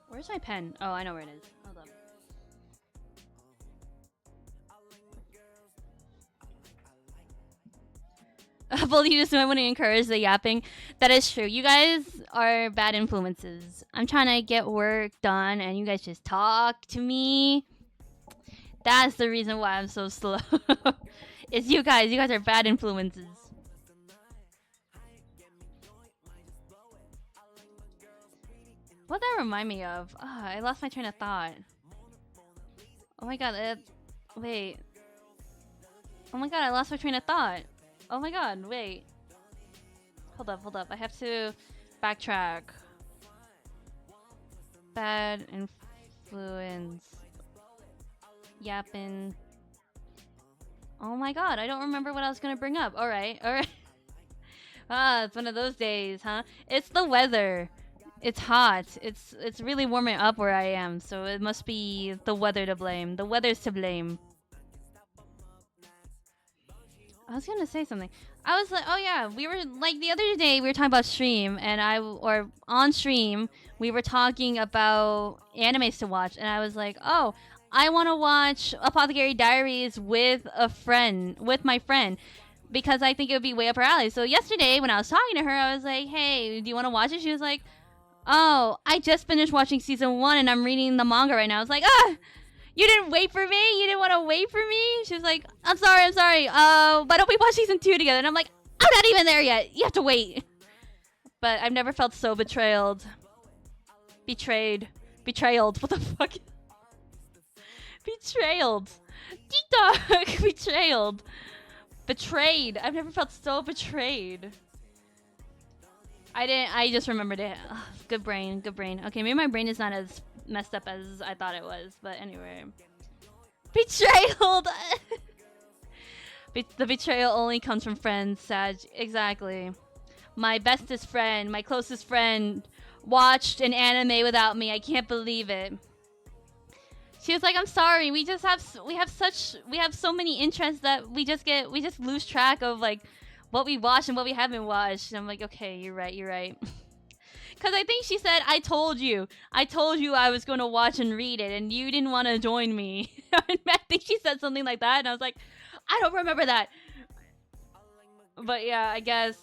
Where's my pen? Oh, I know where it is. Hold up. Both you just might want to encourage the yapping. That is true. You guys are bad influences. I'm trying to get work done and you guys just talk to me. That's the reason why I'm so slow. It's you guys. You guys are bad influences. What did that remind me of? Oh, I lost my train of thought. Oh my god, wait. Oh my god, I lost my train of thought. Oh my god, wait. Hold up. I have to backtrack. Bad influence. Yapping. Oh my god, I don't remember what I was gonna bring up. Alright. Ah, it's one of those days, huh? It's the weather. It's hot. It's really warming up where I am, so it must be the weather to blame. The weather's to blame. I was gonna say something. I was like, oh yeah, we were like the other day we were talking about stream, and on stream we were talking about animes to watch, and I was like, oh, I want to watch Apothecary Diaries with my friend, because I think it would be way up her alley. So yesterday when I was talking to her, I was like, hey, do you want to watch it? She was like, oh, I just finished watching season 1 and I'm reading the manga right now. I was like, you didn't wait for me? You didn't want to wait for me? She was like, I'm sorry. Why don't we watch season 2 together? And I'm like, I'm not even there yet. You have to wait. But I've never felt so betrayed. Betrayed. What the fuck? Betrayed. Dog. Betrayed. Betrayed. I've never felt so betrayed. I just remembered it. Ugh, good brain. Okay, maybe my brain is not as messed up as I thought it was, but anyway. Betrayal! The betrayal only comes from friends, Sag. Exactly. My bestest friend, my closest friend, watched an anime without me. I can't believe it. She was like, I'm sorry, we have so many interests that we just lose track of like what we watched and what we haven't watched. And I'm like, okay, you're right. Because I think she said, I told you I was going to watch and read it, and you didn't want to join me. I think she said something like that, and I was like, I don't remember that. But yeah, I guess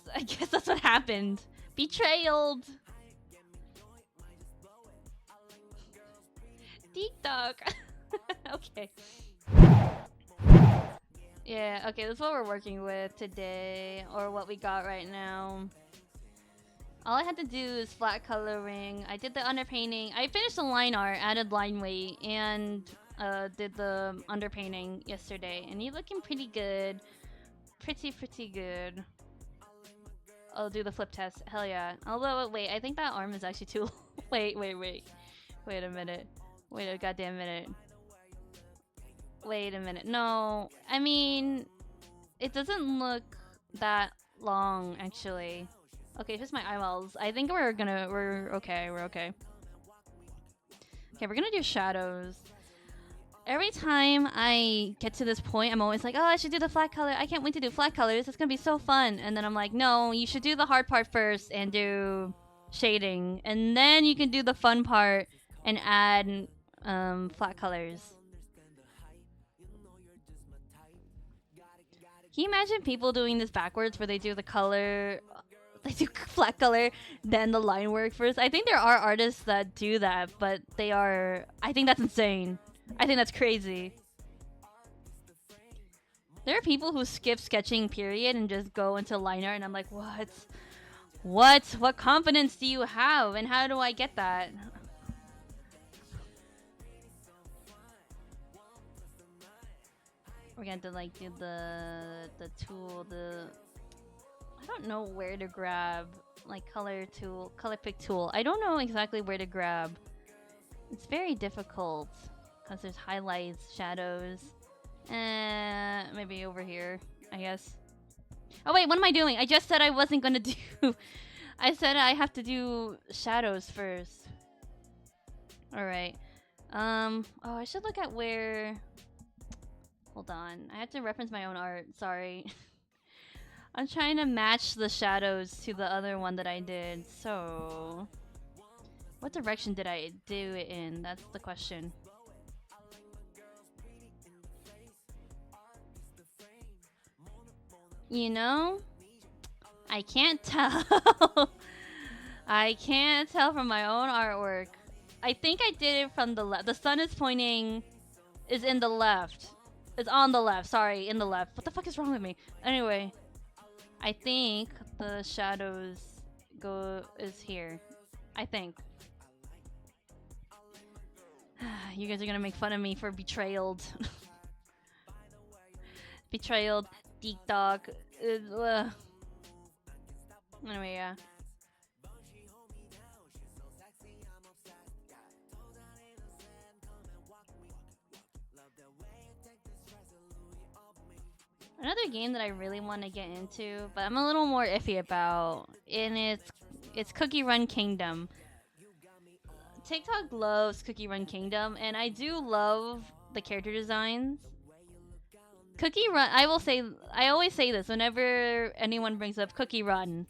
that's what happened. Betrayed. TikTok. Okay. Yeah, okay, that's what we're working with today, or what we got right now. All I had to do is flat coloring. I did the underpainting. I finished the line art, added line weight, and did the underpainting yesterday. And you're looking pretty good. Pretty good. I'll do the flip test. Hell yeah. Although, wait, I think that arm is actually too... Wait. Wait a minute. Wait a goddamn minute. Wait a minute. No, I mean, it doesn't look that long, actually. Okay, just my eyeballs. I think we're okay. Okay, we're gonna do shadows. Every time I get to this point, I'm always like, oh, I should do the flat color. I can't wait to do flat colors. It's gonna be so fun. And then I'm like, no, you should do the hard part first and do shading. And then you can do the fun part and add flat colors. Can you imagine people doing this backwards where they do the color, they do flat color, then the line work first? I think there are artists that do that, but they are. I think that's insane. I think that's crazy. There are people who skip sketching period and just go into line art, and I'm like, what? What? What confidence do you have, and how do I get that? We're going to like do the tool, I don't know where to grab like color tool, color pick tool. I don't know exactly where to grab. It's very difficult because there's highlights, shadows. Maybe over here, I guess. Oh wait, what am I doing? I just said I wasn't gonna do. I said I have to do shadows first. All right. Oh, I should look at where. Hold on, I have to reference my own art. Sorry. I'm trying to match the shadows to the other one that I did. So, what direction did I do it in? That's the question. You know, I can't tell. I can't tell from my own artwork. I think I did it from the left. The sun is pointing, is in the left. It's on the left. Sorry, in the left. What the fuck is wrong with me? Anyway, I think the shadows is here. I think. You guys are gonna make fun of me for betrayal. Betrayal. Deep dog. Anyway, yeah. Another game that I really want to get into, but I'm a little more iffy about, and it's Cookie Run Kingdom. TikTok loves Cookie Run Kingdom, and I do love the character designs. Cookie Run, I always say this whenever anyone brings up Cookie Run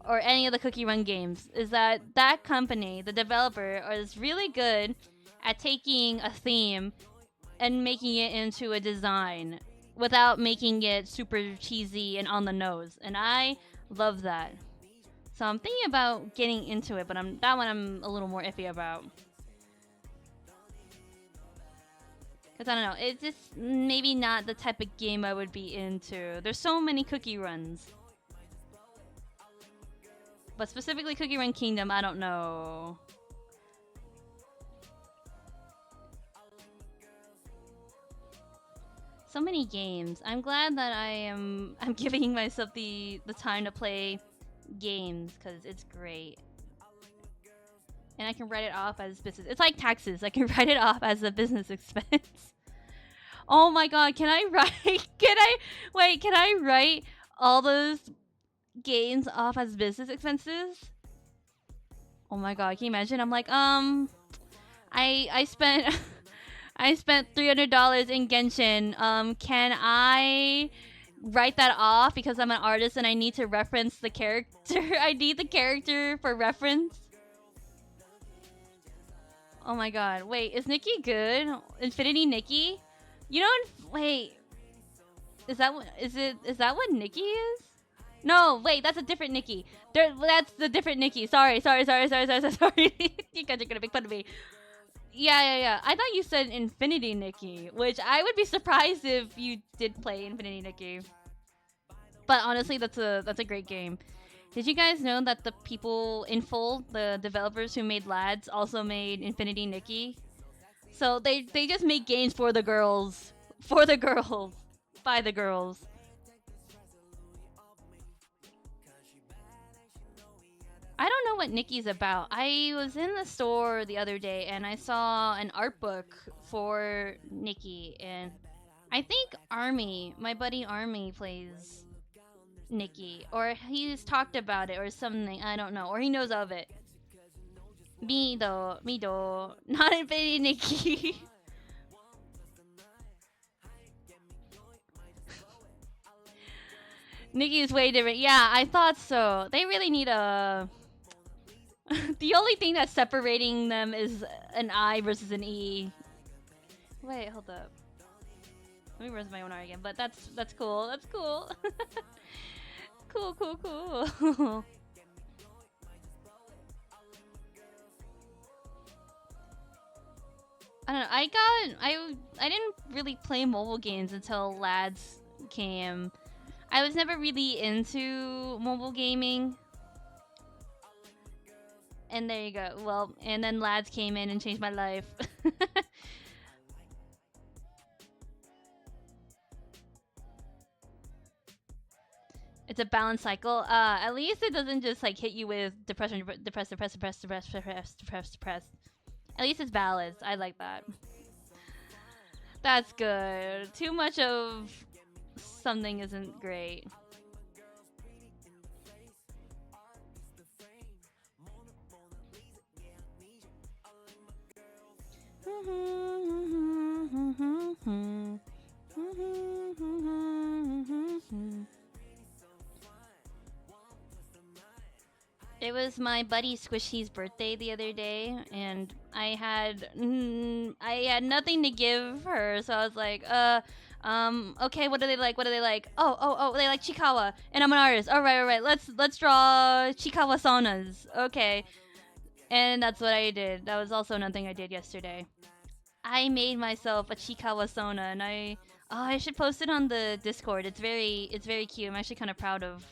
or any of the Cookie Run games, is that that company, the developer, is really good at taking a theme and making it into a design without making it super cheesy and on the nose, and I love that. So I'm thinking about getting into it, but that one I'm a little more iffy about. Cause I don't know, it's just maybe not the type of game I would be into. There's so many Cookie Runs, but specifically Cookie Run Kingdom, I don't know. So many games. I'm glad that I'm giving myself the time to play games because it's great. And I can write it off as business. It's like taxes. I can write it off as a business expense. Oh my god, can I write can I write all those games off as business expenses? Oh my god, can you imagine? I'm like, I spent I spent $300 in Genshin. Can I write that off because I'm an artist and I need to reference the character? I need the character for reference. Oh my god. Wait, is Nikki good? Infinity Nikki? You don't wait. Is that what Nikki is? No, wait, that's a different Nikki. That's the different Nikki. Sorry. You guys are gonna make fun of me. Yeah. I thought you said Infinity Nikki, which I would be surprised if you did play Infinity Nikki. But honestly, that's a great game. Did you guys know that the people in Full, the developers who made Lads, also made Infinity Nikki? So they just make games for the girls, by the girls. I don't know what Nikki's about. I was in the store the other day and I saw an art book for Nikki, and I think Army, my buddy Army, plays Nikki, or he's talked about it or something. I don't know, or he knows of it. Me though, not Infinity Nikki. Nikki is way different. Yeah, I thought so. They really need a. The only thing that's separating them is an I versus an E. Wait, hold up. Let me roast my own art again. But that's cool. That's cool. Cool, cool, cool. I don't know. I didn't really play mobile games until lads came. I was never really into mobile gaming. And there you go. Well, and then lads came in and changed my life. It's a balanced cycle. At least it doesn't just like hit you with depression, depressed. At least it's balanced. I like that. That's good. Too much of something isn't great. It was my buddy Squishy's birthday the other day, and I had nothing to give her, so I was like, okay, what do they like? What do they like? Oh, they like Chikawa, and I'm an artist. All right. Let's draw Chikawa saunas. Okay, and that's what I did. That was also another thing I did yesterday. I made myself a Chikawa sauna, and I should post it on the Discord. It's very cute. I'm actually kind of proud of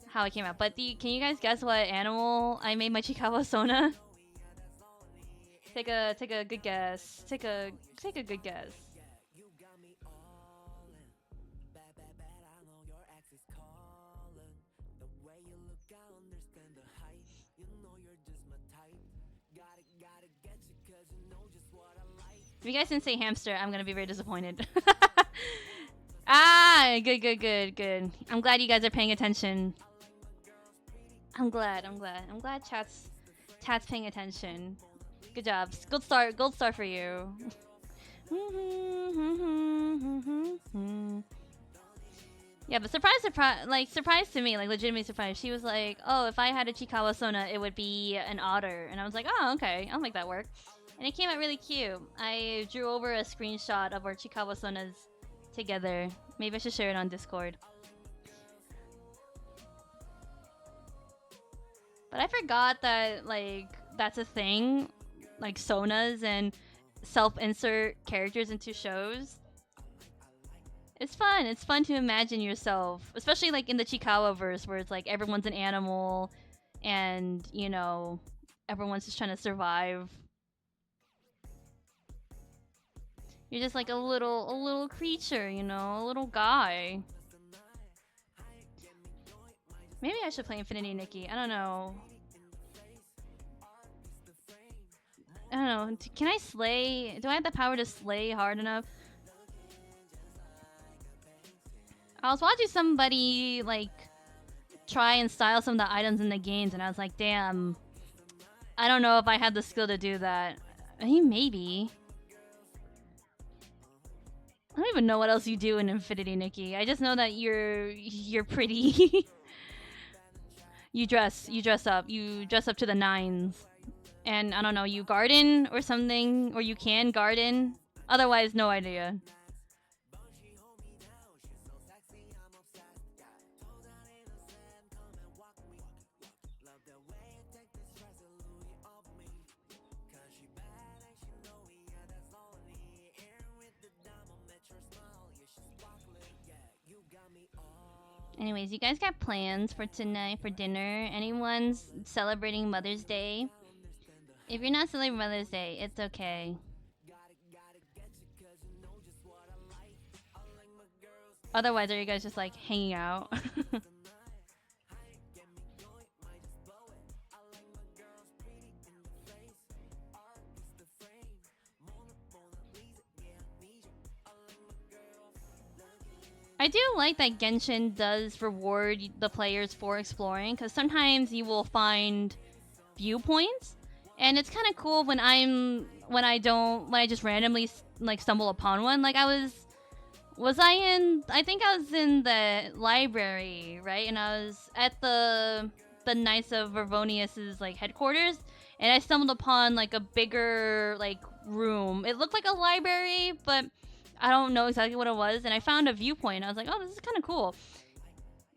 how it came out. But can you guys guess what animal I made my Chikawa sauna? Take a good guess. Take a good guess. If you guys didn't say hamster, I'm gonna be very disappointed. Ah, good. I'm glad you guys are paying attention. I'm glad chat's paying attention. Good job. Gold star for you. Yeah, but surprise to me, like legitimately surprise. She was like, "Oh, if I had a Chikawa Sona, it would be an otter," and I was like, "Oh, okay, I'll make that work." And it came out really cute. I drew over a screenshot of our Chikawa Sonas together. Maybe I should share it on Discord. But I forgot that like that's a thing, like sonas and self-insert characters into shows. It's fun. It's fun to imagine yourself, especially like in the Chikawa verse where it's like everyone's an animal and, you know, everyone's just trying to survive. You're just like a little creature, you know, a little guy. Maybe I should play Infinity Nikki. I don't know. Can I slay? Do I have the power to slay hard enough? I was watching somebody like try and style some of the items in the games, and I was like, damn, I don't know if I have the skill to do that. I mean, maybe. I don't even know what else you do in Infinity Nikki. I just know that you're pretty. You dress up. You dress up to the nines. And I don't know, you garden or something, or you can garden. Otherwise, no idea. Anyways, you guys got plans for tonight for dinner? Anyone's celebrating Mother's Day? If you're not celebrating Mother's Day, it's okay. Otherwise, are you guys just like hanging out? I do like that Genshin does reward the players for exploring, because sometimes you will find viewpoints, and it's kind of cool when I just randomly like stumble upon one. Like I think I was in the library, right? And I was at the Knights of Vervonius's like headquarters, and I stumbled upon like a bigger like room. It looked like a library, but I don't know exactly what it was, and I found a viewpoint. I was like, oh, this is kind of cool.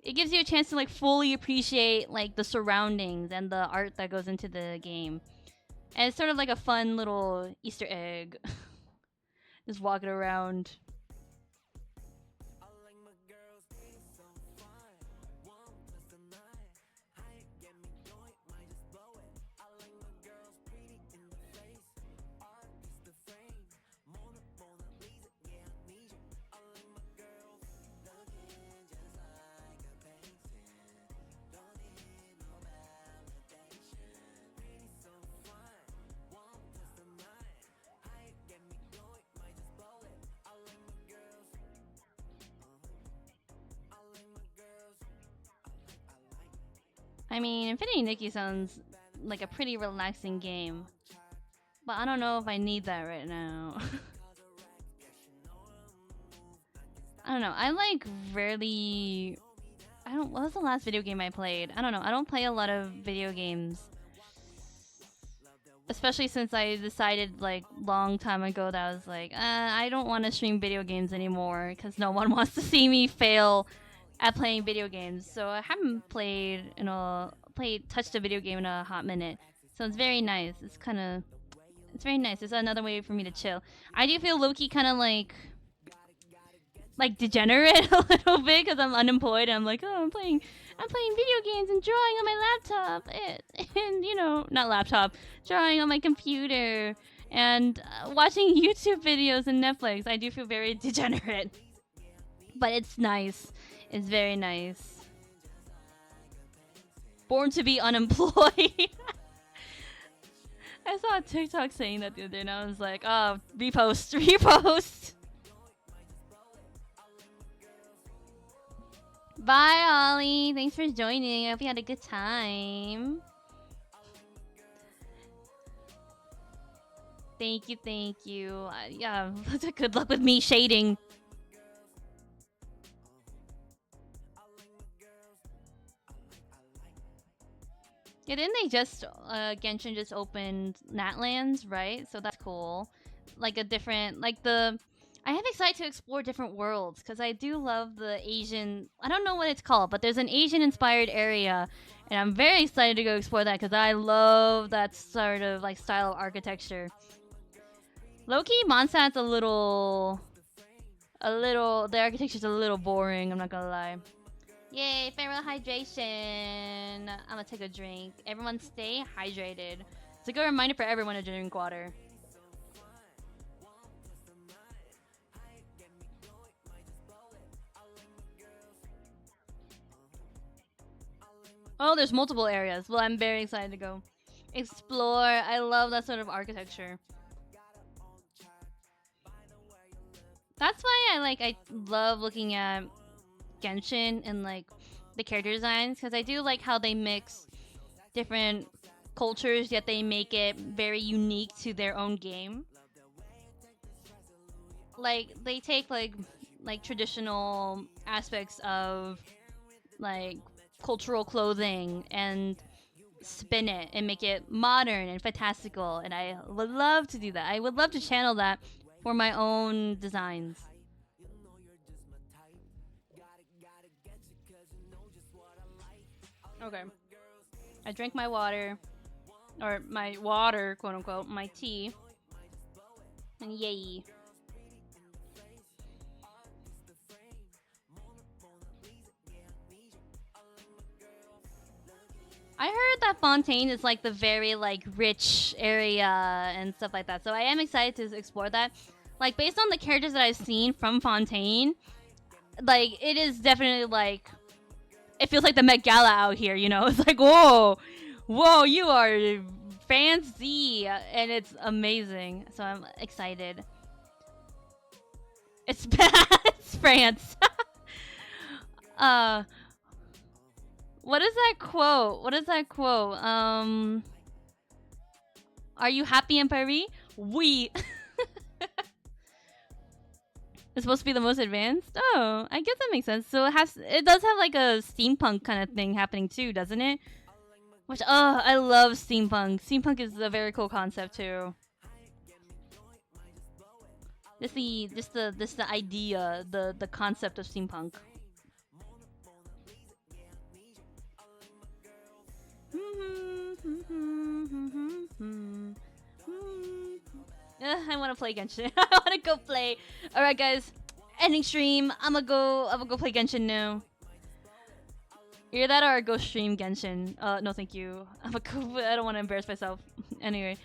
It gives you a chance to like fully appreciate like the surroundings and the art that goes into the game. And it's sort of like a fun little Easter egg. Just walking around. I mean, Infinity Nikki sounds like a pretty relaxing game. But I don't know if I need that right now. I don't know. I like rarely. I don't. What was the last video game I played? I don't know. I don't play a lot of video games. Especially since I decided like long time ago that I was like, I don't want to stream video games anymore because no one wants to see me fail at playing video games. So I haven't touched a video game in a hot minute. So it's very nice. It's very nice. It's another way for me to chill. I do feel low-key kind of like degenerate a little bit because I'm unemployed and I'm like, oh, I'm playing video games and drawing on my laptop and you know, not laptop, drawing on my computer and watching YouTube videos and Netflix. I do feel very degenerate, but it's nice. It's very nice. Born to be unemployed. I saw a TikTok saying that the other day and I was like, oh, repost. Bye, Ollie. Thanks for joining. I hope you had a good time. Thank you. Yeah, good luck with me shading. Yeah, didn't they just, Genshin just opened Natlands, right? So that's cool. Like a different, I am excited to explore different worlds because I do love the Asian. I don't know what it's called, but there's an Asian-inspired area, and I'm very excited to go explore that because I love that sort of like style of architecture. Low-key, Mondstadt's a little. The architecture's a little boring. I'm not gonna lie. Yay, farewell hydration. I'm gonna take a drink. Everyone stay hydrated. It's a good reminder for everyone to drink water. Oh, there's multiple areas. Well, I'm very excited to go explore. I love that sort of architecture. That's why I love looking at Genshin and like the character designs because I do like how they mix different cultures yet they make it very unique to their own game. Like they take like traditional aspects of like cultural clothing and spin it and make it modern and fantastical, and I would love to do that. I would love to channel that for my own designs. Okay. I drank my water. Or my water, quote unquote. My tea. And yay. I heard that Fontaine is like the very like rich area and stuff like that. So I am excited to explore that. Like based on the characters that I've seen from Fontaine, like it is definitely like it feels like the Met Gala out here, you know? It's like, whoa, you are fancy, and it's amazing. So I'm excited. It's it's France. What is that quote? Are you happy in Paris? Oui. It's supposed to be the most advanced? Oh, I guess that makes sense. So it does have like a steampunk kind of thing happening too, doesn't it? Which, I love steampunk. Steampunk is a very cool concept too. This the idea, the concept of steampunk. I want to play Genshin. I want to go play. All right, guys. Ending stream. I'm gonna go play Genshin now. Either that or go stream Genshin. No, thank you. I don't want to embarrass myself. Anyway.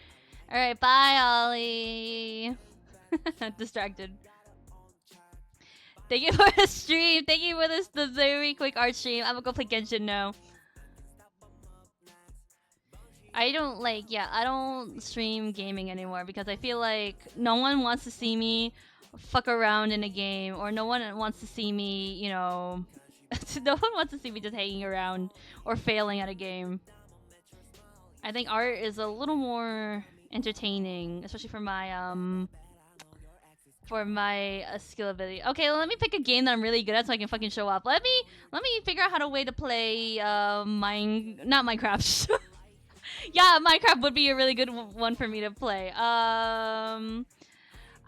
All right, bye, Ollie. Distracted. Thank you for the stream. Thank you for the very quick art stream. I'm gonna go play Genshin now. I don't stream gaming anymore because I feel like no one wants to see me fuck around in a game, or no one wants to see me, no one wants to see me just hanging around or failing at a game. I think art is a little more entertaining, especially for my skill ability. Okay, let me pick a game that I'm really good at so I can fucking show up. Let me figure out how to way to play not Minecraft. Yeah, Minecraft would be a really good one for me to play.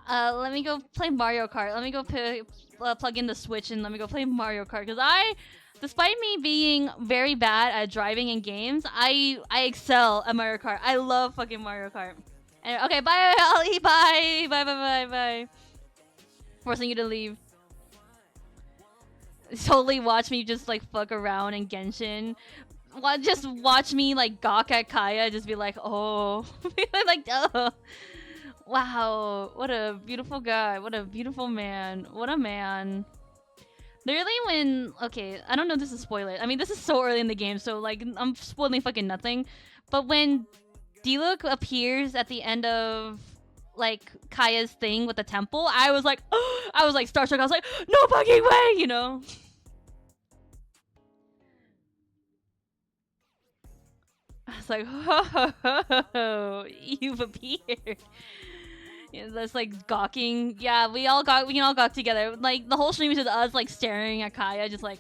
Let me go play Mario Kart. Let me go plug in the Switch and let me go play Mario Kart. Because despite me being very bad at driving in games, I excel at Mario Kart. I love fucking Mario Kart. And, okay, bye, Ollie. Bye. Bye. Forcing you to leave. Totally watch me just like fuck around in Genshin. Just watch me like gawk at Kaya, just be like, oh, like, oh, wow, what a beautiful guy, what a beautiful man, what a man. Literally okay, I don't know if this is a spoiler. I mean, this is so early in the game, so like, I'm spoiling fucking nothing. But when Diluc appears at the end of like Kaya's thing with the temple, I was like starstruck. I was like, no fucking way, you know. I was like, oh, you've appeared. Yeah, that's like gawking. Yeah, we can all gawk together. Like the whole stream is just us like staring at Kaya, just like.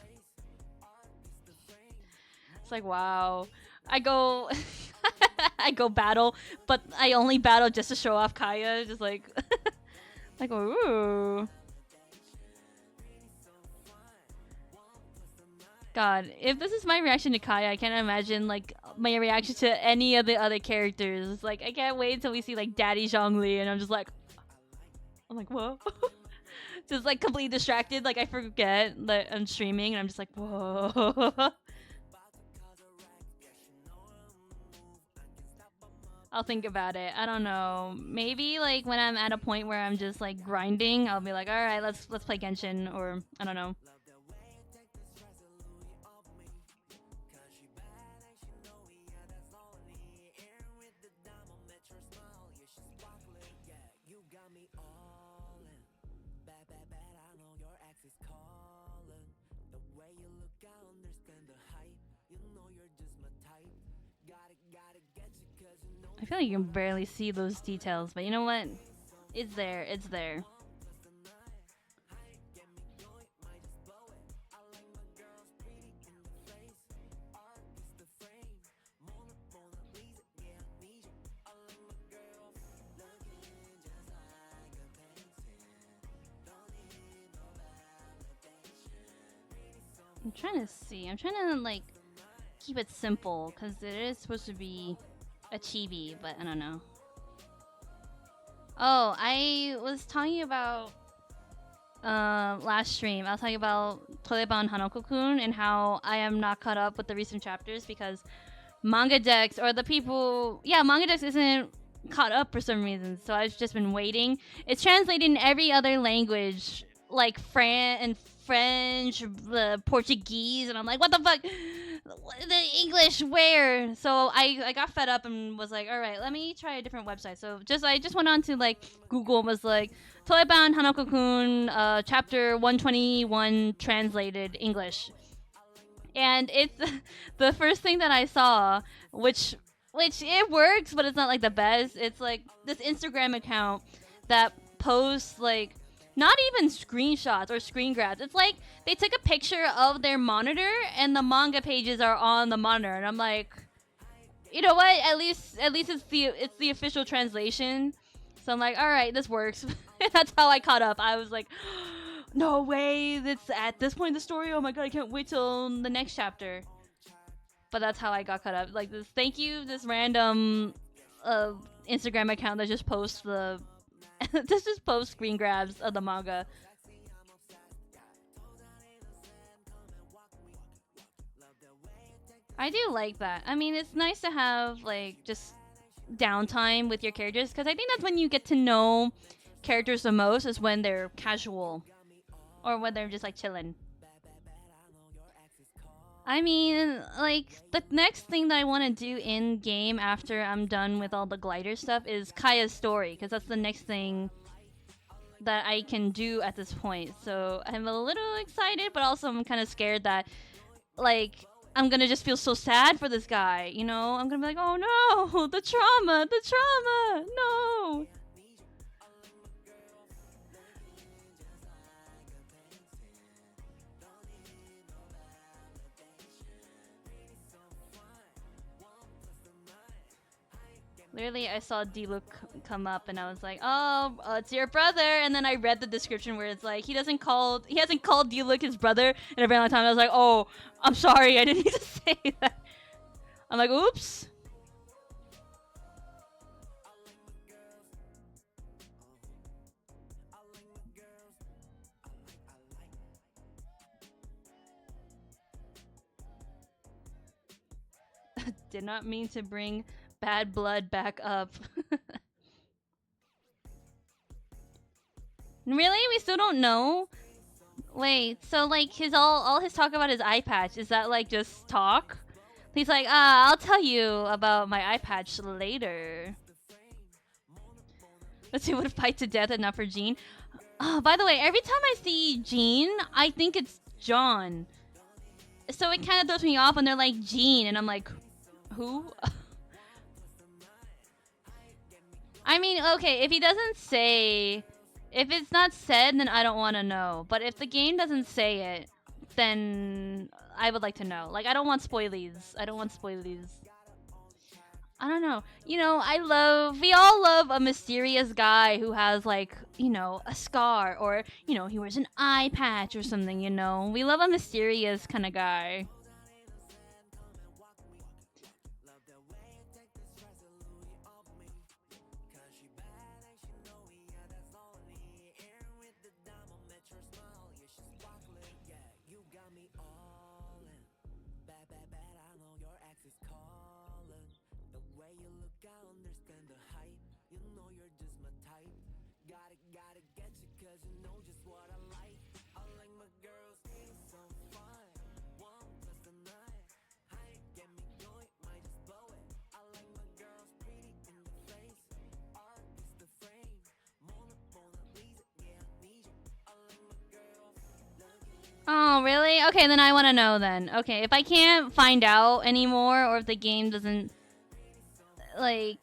It's like, wow. I go battle, but I only battle just to show off Kaya. Just like, like, ooh. God, if this is my reaction to Kaya, I can't imagine like my reaction to any of the other characters. Like, I can't wait until we see like Daddy Zhongli, and I'm like, whoa, just like completely distracted. Like I forget that I'm streaming, and I'm just like, whoa. I'll think about it. I don't know. Maybe like when I'm at a point where I'm just like grinding, I'll be like, all right, let's play Genshin, or I don't know. I feel like you can barely see those details, but you know what? It's there. It's there. I'm trying to see. I'm trying to like keep it simple because it is supposed to be a chibi, but I don't know. Oh, I was talking about last stream. I was talking about Toileban Hanoko-kun and how I am not caught up with the recent chapters because Manga Dex or the people, Manga Dex isn't caught up for some reason. So I've just been waiting. It's translated in every other language, like French, Portuguese, and I'm like, what the fuck? The English where? So I got fed up and was like, all right, let me try a different website. So I just went on to like Google and was like, Toiban Hanoko-kun chapter 121 translated English, and it's the first thing that I saw, which it works, but it's not like the best. It's like this Instagram account that posts like not even screenshots or screen grabs. It's like they took a picture of their monitor and the manga pages are on the monitor, and I'm like, you know what? At least it's the official translation. So I'm like, all right, this works. That's how I caught up. I was like, no way, that's at this point in the story. Oh my god, I can't wait till the next chapter. But that's how I got caught up. Like this, thank you, this random uh, Instagram account that just posts the, just posts screen grabs of the manga. I do like that. I mean, it's nice to have like just downtime with your characters because I think that's when you get to know characters the most is when they're casual or when they're just like chilling. I mean, like the next thing that I want to do in game after I'm done with all the glider stuff is Kaya's story because that's the next thing that I can do at this point. So I'm a little excited, but also I'm kind of scared that like I'm gonna just feel so sad for this guy. You know, I'm gonna be like, oh no, the trauma, no. Literally, I saw D-Look come up, and I was like, "Oh, it's your brother." And then I read the description where it's like he hasn't called D-Look his brother in a very long time. I was like, "Oh, I'm sorry, I didn't need to say that." I'm like, "Oops." Did not mean to bring bad blood back up. Really, we still don't know. Wait, so like his all his talk about his eye patch is that like just talk? He's like, I'll tell you about my eye patch later. Let's see, would fight to death and not for Jean. Oh, by the way, every time I see Jean, I think it's John. So it kind of throws me off when they're like Jean, and I'm like, who? I mean, okay, if he doesn't say, if it's not said, then I don't want to know. But if the game doesn't say it, then I would like to know. Like, I don't want spoilies. I don't want spoilies. I don't know. You know, we all love a mysterious guy who has, like, you know, a scar or, you know, he wears an eye patch or something, you know. We love a mysterious kind of guy. Oh, really? Okay, then I want to know then. Okay, if I can't find out anymore or if the game doesn't like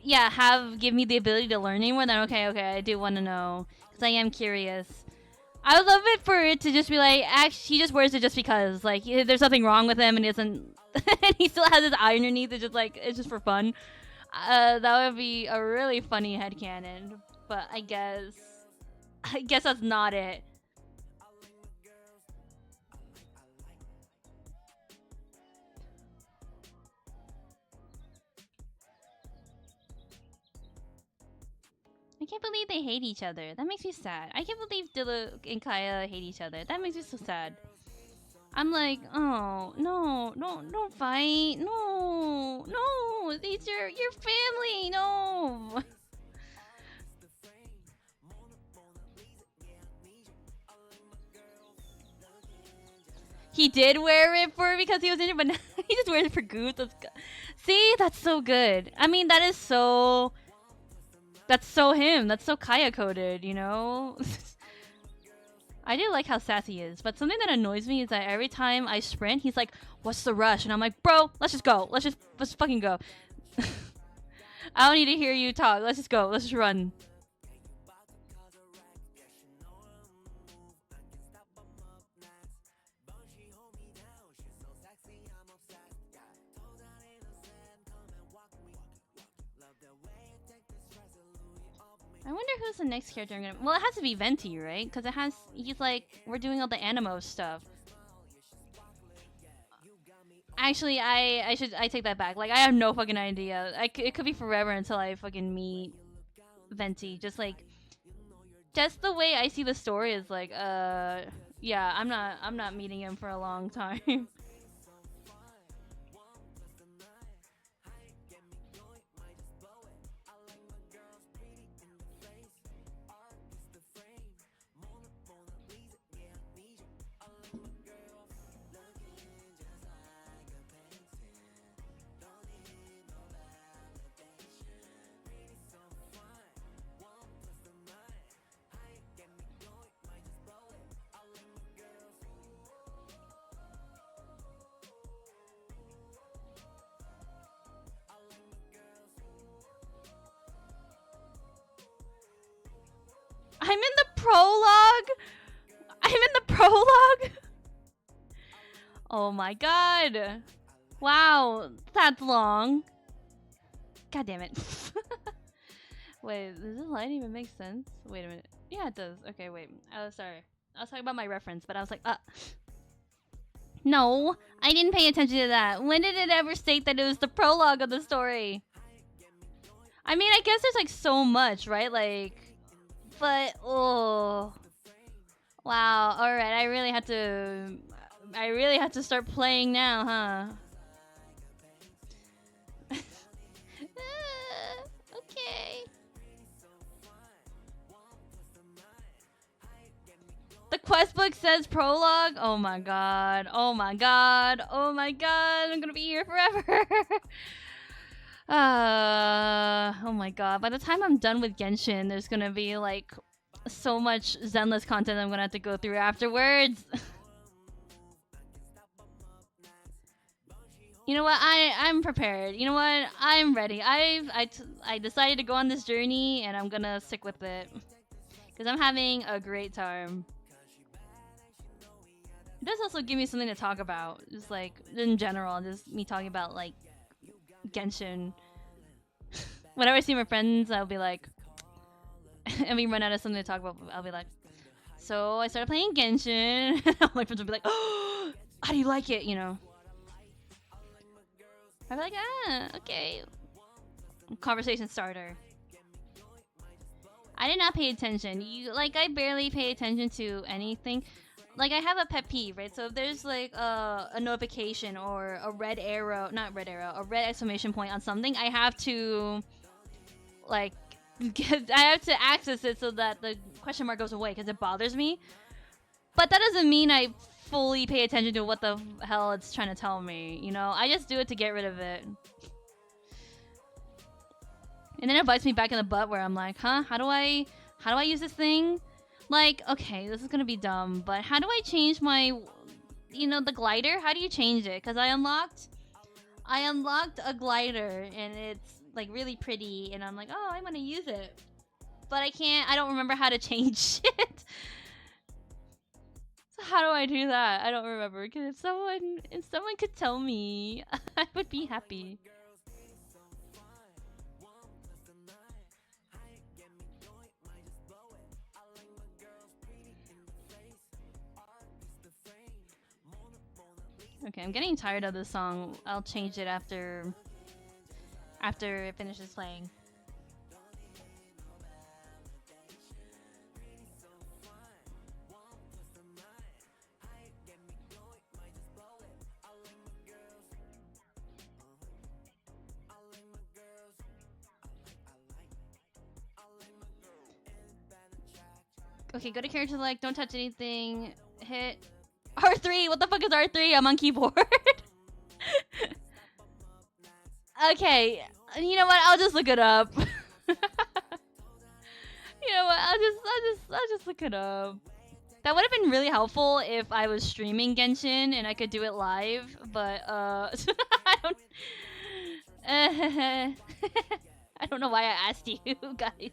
yeah, give me the ability to learn anymore, then okay, I do want to know cuz I am curious. I would love it for it to just be like, actually, he just wears it just because, like, there's nothing wrong with him and he doesn't, and he still has his eye underneath. It's just like, it's just for fun. That would be a really funny headcanon, but I guess that's not it. I can't believe they hate each other. That makes me sad. I can't believe Dilla and Kaya hate each other. That makes me so sad. I'm like, oh no, don't fight, no, it's your family, no. He did wear it because he was injured, but now he just wears it for goose. See, that's so good. I mean, that's so him. That's so Kaya coded, you know. I do like how sassy he is, but something that annoys me is that every time I sprint, he's like, "What's the rush?" And I'm like, "Bro, let's just go. Let's fucking go." I don't need to hear you talk. Let's just go. Let's just run. I wonder who's the next character I'm gonna. Well, it has to be Venti, right? Because it has. He's like, we're doing all the animo stuff. Actually, I take that back. Like, I have no fucking idea. It could be forever until I fucking meet Venti. Just the way I see the story is like, yeah, I'm not meeting him for a long time. I'm in the prologue. I'm in the prologue. Oh my god. Wow, that's long. God damn it. Wait, does this line even make sense? Wait a minute. Yeah, it does. Okay, wait. Oh, sorry. I was talking about my reference, but I was like, no, I didn't pay attention to that. When did it ever state that it was the prologue of the story? I mean, I guess there's like so much, right? Like, but, oh. Wow, alright, I really had to start playing now, huh? Okay. The quest book says prologue. Oh my god. Oh my god. Oh my god. I'm gonna be here forever. Oh my god. By the time I'm done with Genshin, there's gonna be like so much Zenless content I'm gonna have to go through afterwards. You know what? I'm prepared. You know what? I'm ready. I decided to go on this journey, and I'm gonna stick with it because I'm having a great time. It does also give me something to talk about, just like in general, just me talking about like Genshin. Whenever I see my friends, I'll be like, and we run out of something to talk about, I'll be like, so I started playing Genshin. My friends will be like, oh, how do you like it? You know. I'd be like, okay. Conversation starter. I did not pay attention. I barely pay attention to anything. Like, I have a pet peeve, right? So if there's like a notification or a red arrow, not red arrow, a red exclamation point on something, I have to like I have to access it so that the question mark goes away because it bothers me. But that doesn't mean I fully pay attention to what the hell it's trying to tell me, you know? I just do it to get rid of it. And then it bites me back in the butt where I'm like, huh? How do I use this thing? Like, okay, this is gonna be dumb, but how do I change my, the glider? How do you change it? Because I unlocked a glider and it's like really pretty and I'm like, oh, I'm gonna use it. But I don't remember how to change it. So how do I do that? I don't remember. Because if someone could tell me, I would be happy. Okay, I'm getting tired of this song. I'll change it after it finishes playing. Okay, go to character select, don't touch anything, hit R3. What the fuck is R3? I'm on keyboard. Okay, you know what? I'll just look it up. You know what? I'll just look it up. That would have been really helpful if I was streaming Genshin and I could do it live, but I don't. I don't know why I asked you guys.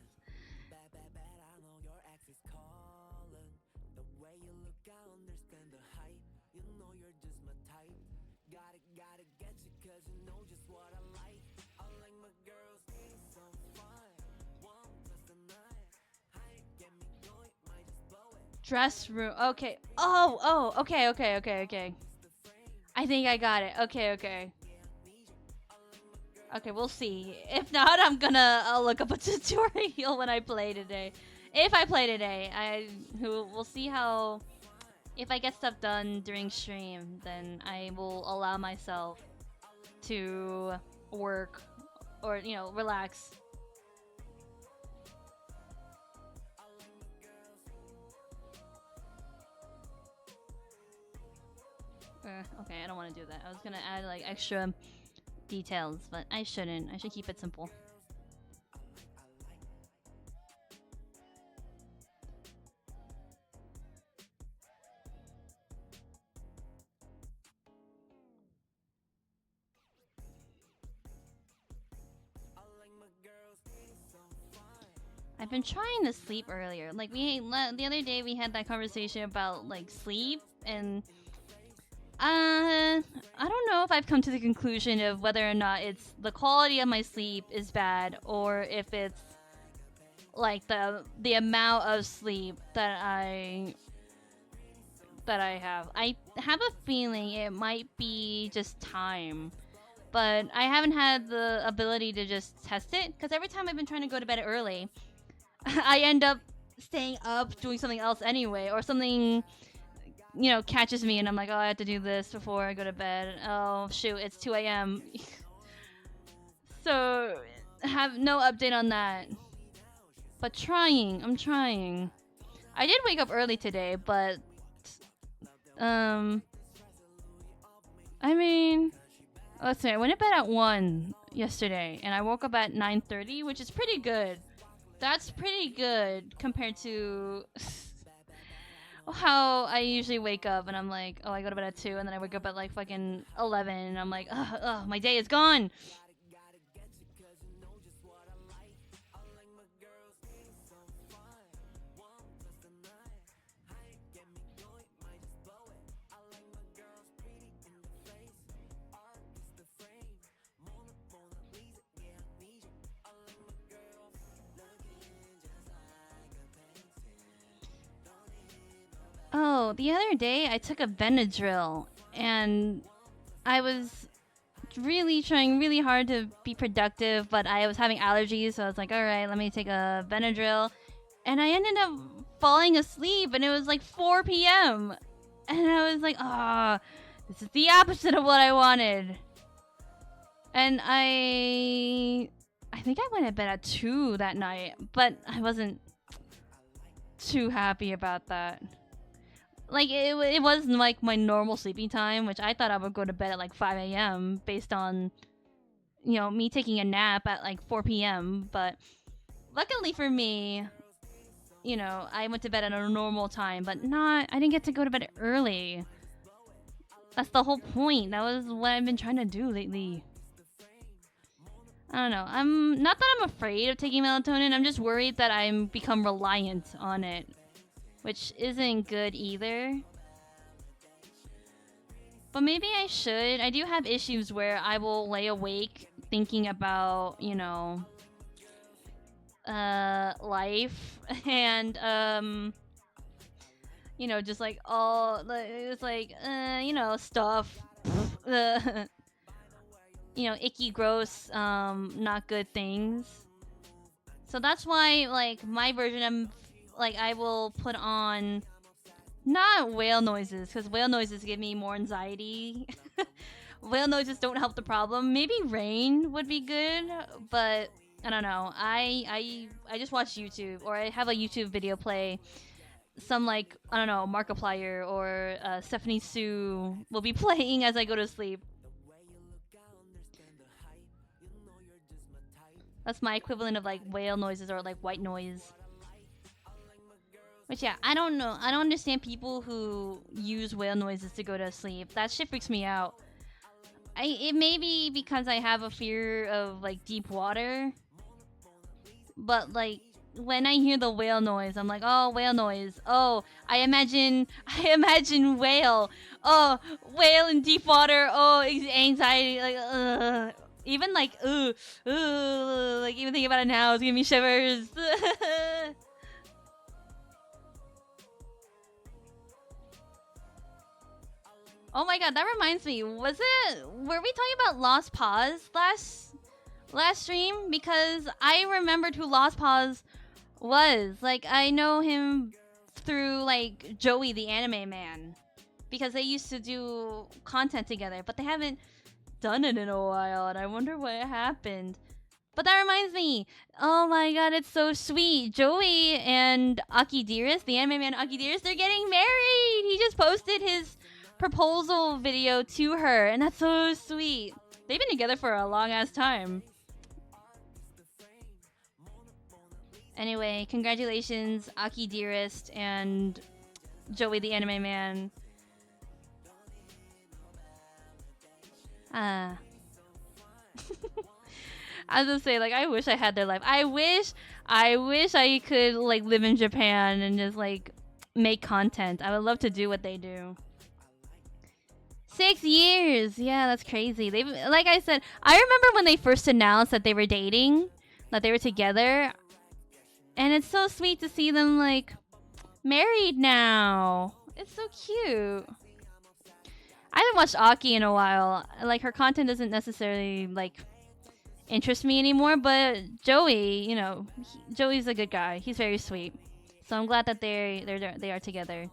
Dress room. Okay. Oh. Okay. I think I got it. Okay. Okay, we'll see. If not, I'll look up a tutorial when I play today. If I play today, we'll see how. If I get stuff done during stream, then I will allow myself to work or relax. Okay, I don't want to do that. I was gonna add like extra details, but I shouldn't. I should keep it simple. I've been trying to sleep earlier. Like the other day we had that conversation about like sleep and I don't know if I've come to the conclusion of whether or not it's the quality of my sleep is bad or if it's like the amount of sleep that I have. I have a feeling it might be just time. But I haven't had the ability to just test it because every time I've been trying to go to bed early, I end up staying up doing something else anyway, or something catches me and I'm like, oh, I have to do this before I go to bed. Oh shoot, it's 2 a.m. So have no update on that. But I'm trying. I did wake up early today, but I mean, let's see. I went to bed at 1 yesterday, and I woke up at 9:30, which is pretty good. That's pretty good compared to how I usually wake up, and I'm like, oh, I go to bed at 2, and then I wake up at like fucking 11, and I'm like, my day is gone. Oh, the other day I took a Benadryl and I was really trying really hard to be productive, but I was having allergies, so I was like, all right, let me take a Benadryl. And I ended up falling asleep and it was like 4 p.m. And I was like, ah, this is the opposite of what I wanted. And I think I went to bed at 2 that night, but I wasn't too happy about that. Like it wasn't like my normal sleeping time, which I thought I would go to bed at like 5 a.m. based on me taking a nap at like 4 p.m. But luckily for me, I went to bed at a normal time, but I didn't get to go to bed early. That's the whole point. That was what I've been trying to do lately. I don't know. I'm not that I'm afraid of taking melatonin. I'm just worried that I'm become reliant on it, which isn't good either. But maybe I should. I do have issues where I will lay awake thinking about, life and just like all it's like stuff. Icky, gross, not good things. So that's why like my version of like I will put on not whale noises because whale noises give me more anxiety. Whale noises don't help the problem. Maybe rain would be good, but I don't know. I just watch YouTube or I have a YouTube video play. Some like I don't know Markiplier or Stephanie Sue will be playing as I go to sleep. That's my equivalent of like whale noises or like white noise. Which yeah, I don't know. I don't understand people who use whale noises to go to sleep. That shit freaks me out. It may be because I have a fear of like deep water. But like when I hear the whale noise, I'm like, oh, whale noise. Oh, I imagine whale. Oh, whale in deep water. Oh, anxiety. Like, even like, like even thinking about it now is giving me shivers. Oh my god, that reminds me. Were we talking about Lost Pause last stream? Because I remembered who Lost Pause was. Like, I know him through like Joey the anime man. Because they used to do content together, but they haven't done it in a while, and I wonder what happened. But that reminds me. Oh my god, it's so sweet. Joey and Aki Dearest, the anime man Aki Dearest, they're getting married. He just posted his proposal video to her, and that's so sweet. They've been together for a long ass time. Anyway, congratulations, Aki Dearest and Joey the anime man. I was gonna say, like, I wish I had their life. I wish I could like live in Japan and just like make content. I would love to do what they do. 6 years, yeah, that's crazy. They, like I said, I remember when they first announced that they were dating, that they were together, and it's so sweet to see them like married now. It's so cute. I haven't watched Aki in a while. Like, her content doesn't necessarily like interest me anymore, but Joey, you know, Joey's a good guy. He's very sweet. So I'm glad that they are together.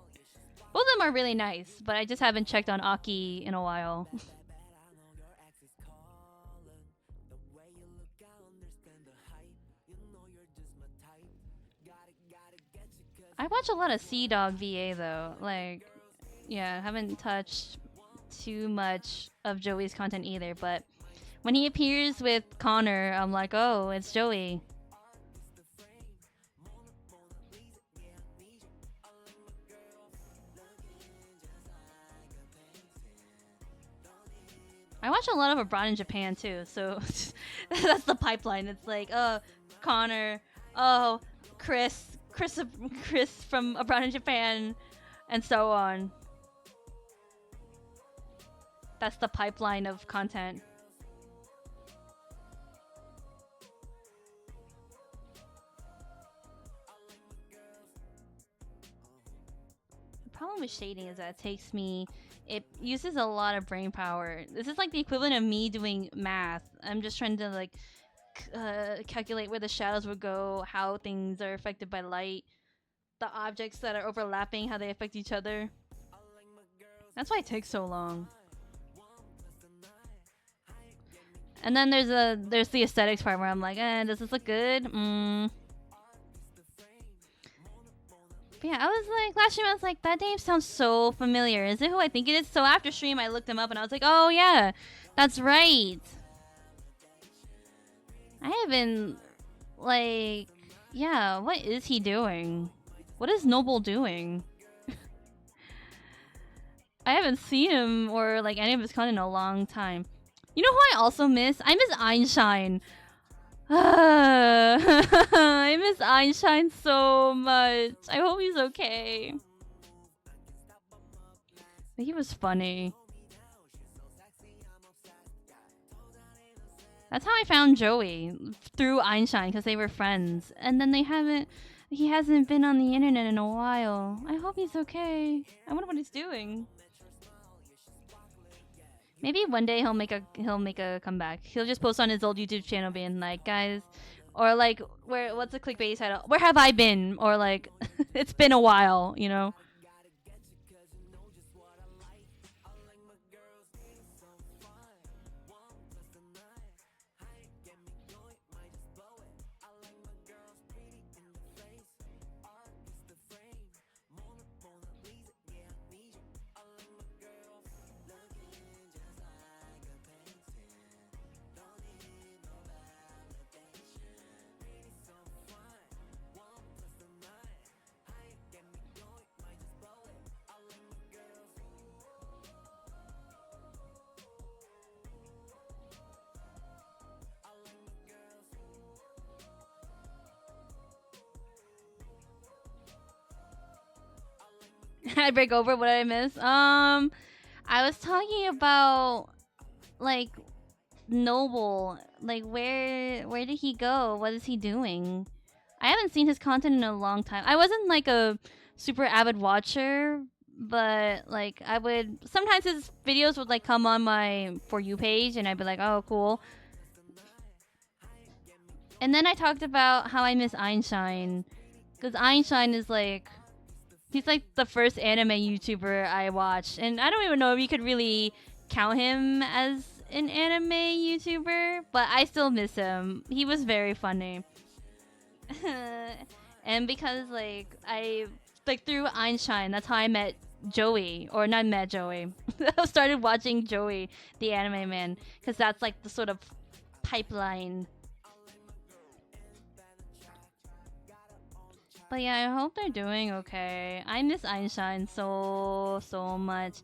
Both of them are really nice, but I just haven't checked on Aki in a while. I watch a lot of Sea Dog VA though. Like, yeah, I haven't touched too much of Joey's content either, but when he appears with Connor, I'm like, oh, it's Joey. I watch a lot of Abroad in Japan too, so that's the pipeline. It's like, oh, Connor, oh, Chris from Abroad in Japan, and so on. That's the pipeline of content. The problem with shading is that it uses a lot of brain power. This is like the equivalent of me doing math. I'm just trying to like calculate where the shadows would go, how things are affected by light, the objects that are overlapping, how they affect each other. That's why it takes so long. And then there's the aesthetics part where I'm like, does this look good? But yeah, I was like, last stream I was like, that name sounds so familiar. Is it who I think it is? So after stream I looked him up and I was like, oh yeah, that's right. I haven't, like, yeah, what is he doing? What is Noble doing? I haven't seen him or like any of his content in a long time. You know who I also miss? I miss Einstein. I miss Einstein so much. I hope he's okay. But he was funny. That's how I found Joey, through Einstein, because they were friends. And then he hasn't been on the internet in a while. I hope he's okay. I wonder what he's doing. Maybe one day he'll make a comeback. He'll just post on his old YouTube channel being like, guys, or like, what's the clickbait title? Where have I been? Or like, it's been a while, you know? I break over. What did I miss? I was talking about like Noble. Like where did he go? What is he doing? I haven't seen his content in a long time. I wasn't like a super avid watcher But like I would sometimes his videos would like come on my For You page, and I'd be like, oh cool. And then I talked about how I miss Einstein, because Einstein is like, he's like the first anime YouTuber I watched, and I don't even know if you could really count him as an anime YouTuber, but I still miss him. He was very funny. And because like I like through Einstein, that's how I met Joey, or not met Joey. I started watching Joey, the anime man, because that's like the sort of pipeline. But yeah, I hope they're doing okay. I miss Einstein so much.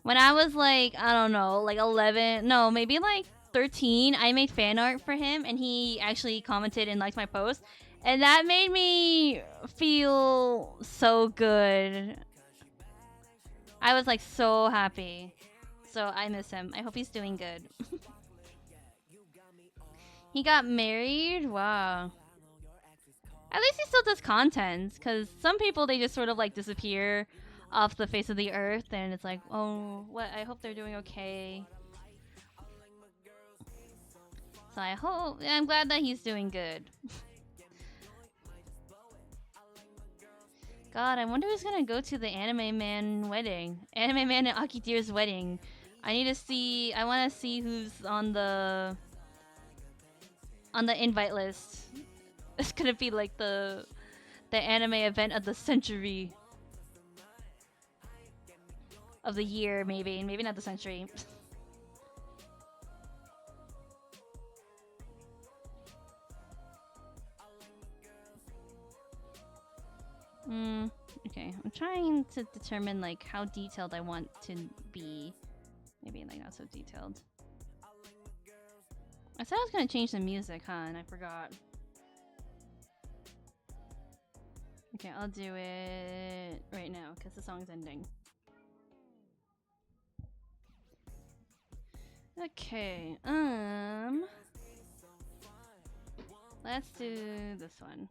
When I was like, I don't know, like 11, no, maybe like 13, I made fan art for him, and he actually commented and liked my post. And that made me feel so good. I was like so happy. So I miss him. I hope he's doing good. He got married? Wow. At least he still does content, because some people, they just sort of like disappear off the face of the earth, and it's like, oh, what? I hope they're doing okay. So I'm glad that he's doing good. God, I wonder who's gonna go to the Anime Man wedding. Anime Man and Akitir's wedding. I wanna see who's on the invite list. It's gonna be like the anime event of the century. Of the year, maybe. Maybe not the century. Okay. I'm trying to determine like how detailed I want to be. Maybe like not so detailed. I said I was gonna change the music, huh? And I forgot. Okay, I'll do it right now because the song's ending. Okay, let's do this one.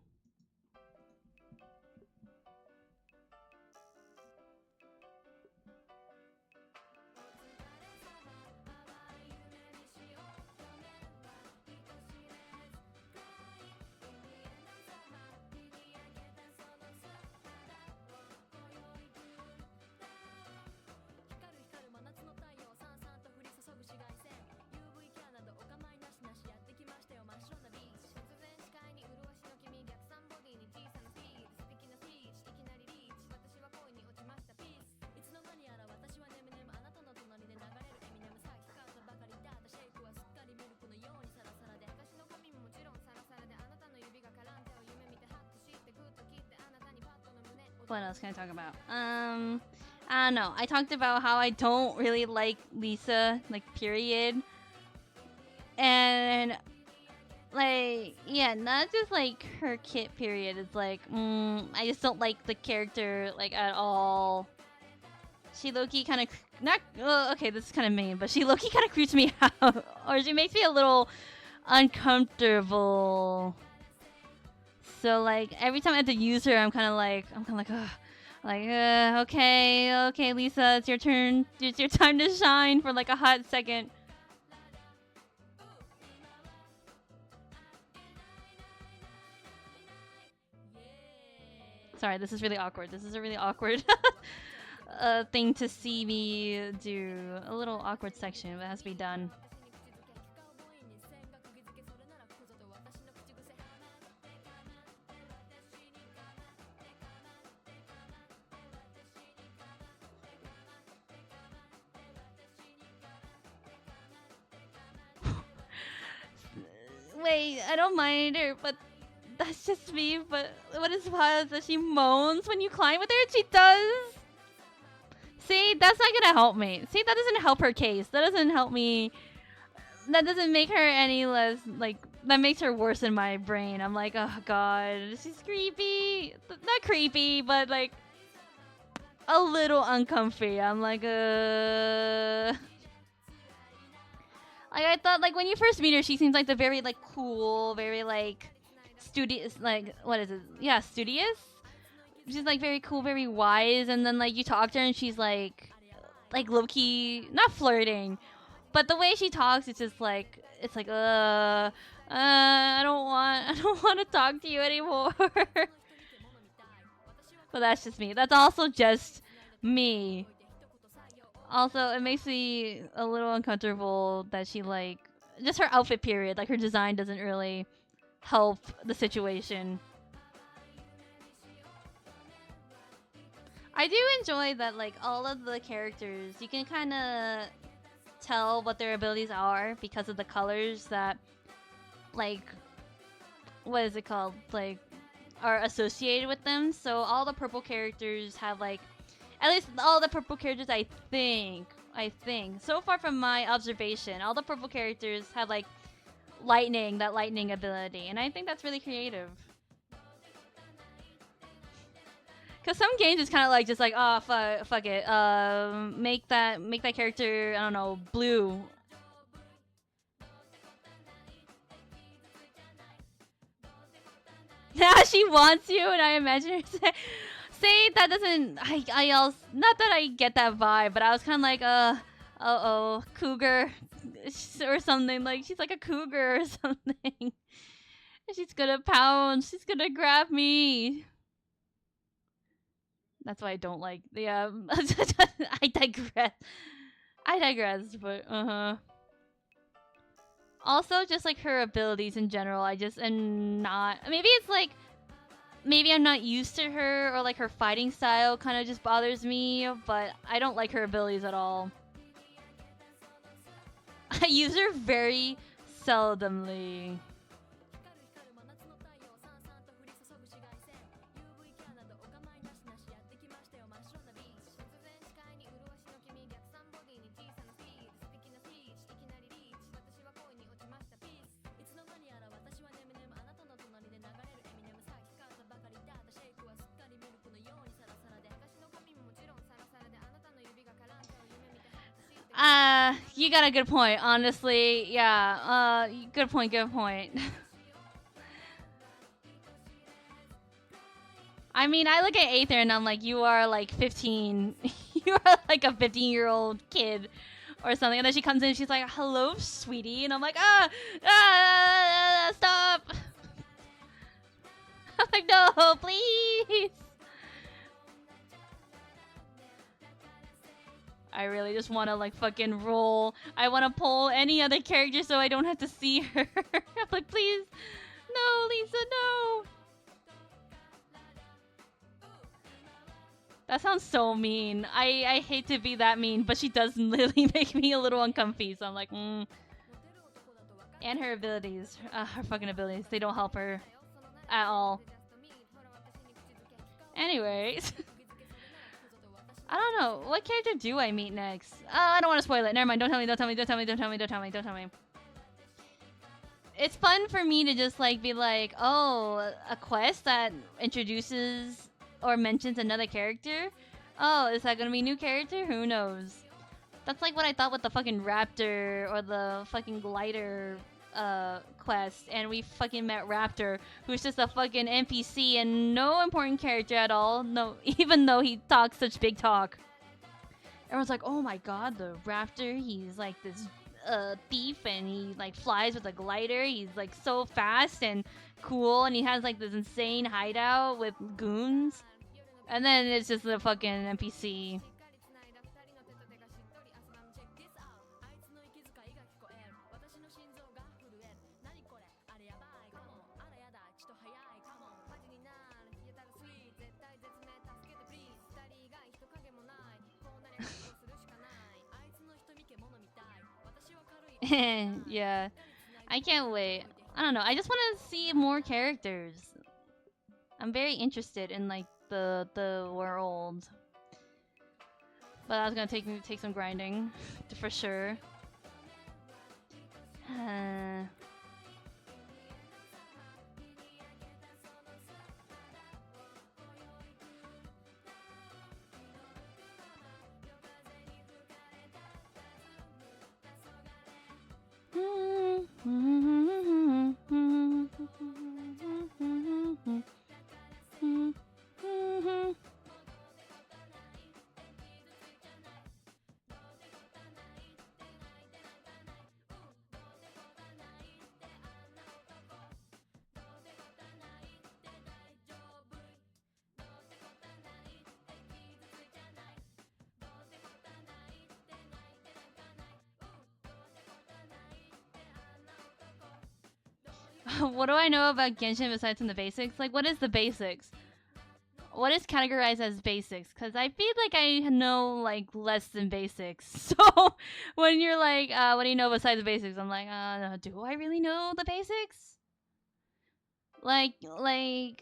What else can I talk about? I don't know. I talked about how I don't really like Lisa, like, period. And, like, yeah, not just, like, her kit, period. It's like, I just don't like the character, like, at all. She low-key kind of, not, okay, this is kind of mean, but she low-key kind of creeps me out. Or she makes me a little uncomfortable. So like every time I have to use her, I'm kind of like, ugh. Like, okay, Lisa, it's your turn. It's your time to shine for like a hot second. Sorry, this is really awkward. This is a really awkward thing to see me do. A little awkward section, but it has to be done. Wait, I don't mind her, but that's just me. But what is wild is that she moans when you climb with her. She does. See, that's not gonna help me. See, that doesn't help her case. That doesn't help me. That doesn't make her any less, like, that makes her worse in my brain. I'm like, oh god, she's creepy. Not creepy, but like a little uncomfy. I'm like, Like, I thought, like, when you first meet her, she seems like the very, like, cool, very, like, studious, like, what is it? Yeah, studious? she's like very cool, very wise, and then like you talk to her and she's like low key, not flirting, but the way she talks, it's like I don't want I don't want to talk to you anymore. But that's just me. That's also just me. Also, it makes me a little uncomfortable that she like just her outfit period, like her design doesn't really help the situation. I do enjoy that like all of the characters, you can kind of tell what their abilities are because of the colors that like what is it called? Like are associated with them. So all the purple characters have like at least all the purple characters I think so far from my observation, all the purple characters have like that lightning ability, and I think that's really creative. Cause some games it's kind of like just like oh fuck it, make that character I don't know blue. Yeah, she wants you, and I imagine her say that doesn't. I also not that I get that vibe, but I was kind of like oh cougar or something. Like she's like a cougar or something. She's gonna pounce. She's gonna grab me. That's why I don't like the. I digress. I digress, but Also, just like her abilities in general, I just am not. Maybe it's like maybe I'm not used to her, or like her fighting style kind of just bothers me. But I don't like her abilities at all. I use her very seldomly. You got a good point, honestly. Yeah, good point, good point. I mean, I look at Aether and I'm like, you are like 15. You are like a 15-year-old kid or something. And then she comes in and she's like, hello, sweetie. And I'm like, stop. I'm like, no, please. I really just want to like fucking roll. I want to pull any other character so I don't have to see her. I'm like, please. No, Lisa, no. That sounds so mean. I hate to be that mean, but she does literally make me a little uncomfy. So I'm like, And her abilities, her fucking abilities, they don't help her at all. Anyways. I don't know. What character do I meet next? I don't want to spoil it. Never mind. Don't tell me. Don't tell me. Don't tell me. Don't tell me. Don't tell me. Don't tell me. It's fun for me to just like be like, oh, a quest that introduces or mentions another character. Oh, is that gonna be a new character? Who knows? That's like what I thought with the fucking raptor or the fucking glider quest, and we fucking met Raptor, who's just a fucking NPC and no important character at all. No, even though he talks such big talk. Everyone's like, oh my god, the Raptor, he's like this thief, and he like flies with a glider. He's like so fast and cool, and he has like this insane hideout with goons. And then it's just a fucking NPC. Yeah, I can't wait. I don't know. I just want to see more characters. I'm very interested in like the world, but that's gonna take some grinding for sure. What do I know about Genshin besides from the basics? Like, what is the basics? What is categorized as basics? Because I feel like I know like less than basics. So when you're like, what do you know besides the basics? I'm like, do I really know the basics? Like the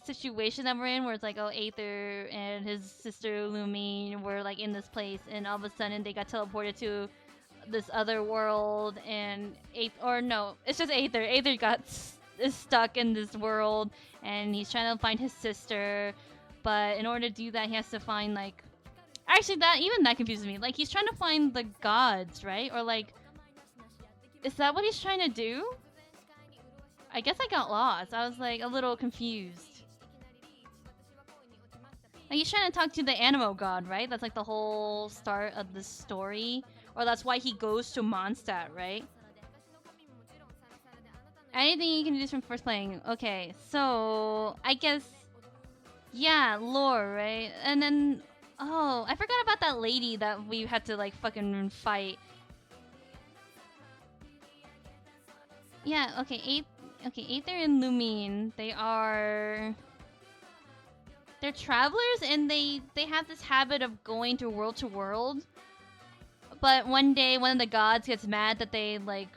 situation that we're in, where it's like, oh, Aether and his sister Lumine were like in this place, and all of a sudden they got teleported to this other world, and or no, it's just Aether. Aether is stuck in this world, and he's trying to find his sister, but in order to do that, he has to find like, actually that confuses me. Like he's trying to find the gods, right? Or like, is that what he's trying to do? I guess I got lost. I was like a little confused. Like he's trying to talk to the Animo god, right? That's like the whole start of the story. Or that's why he goes to Mondstadt, right? Anything you can do from first playing. Okay, so I guess, yeah, lore, right? And then, oh, I forgot about that lady that we had to like fucking fight. Yeah, okay, Aether and Lumine, they're travelers, and they have this habit of going to world. But one day, one of the gods gets mad that they like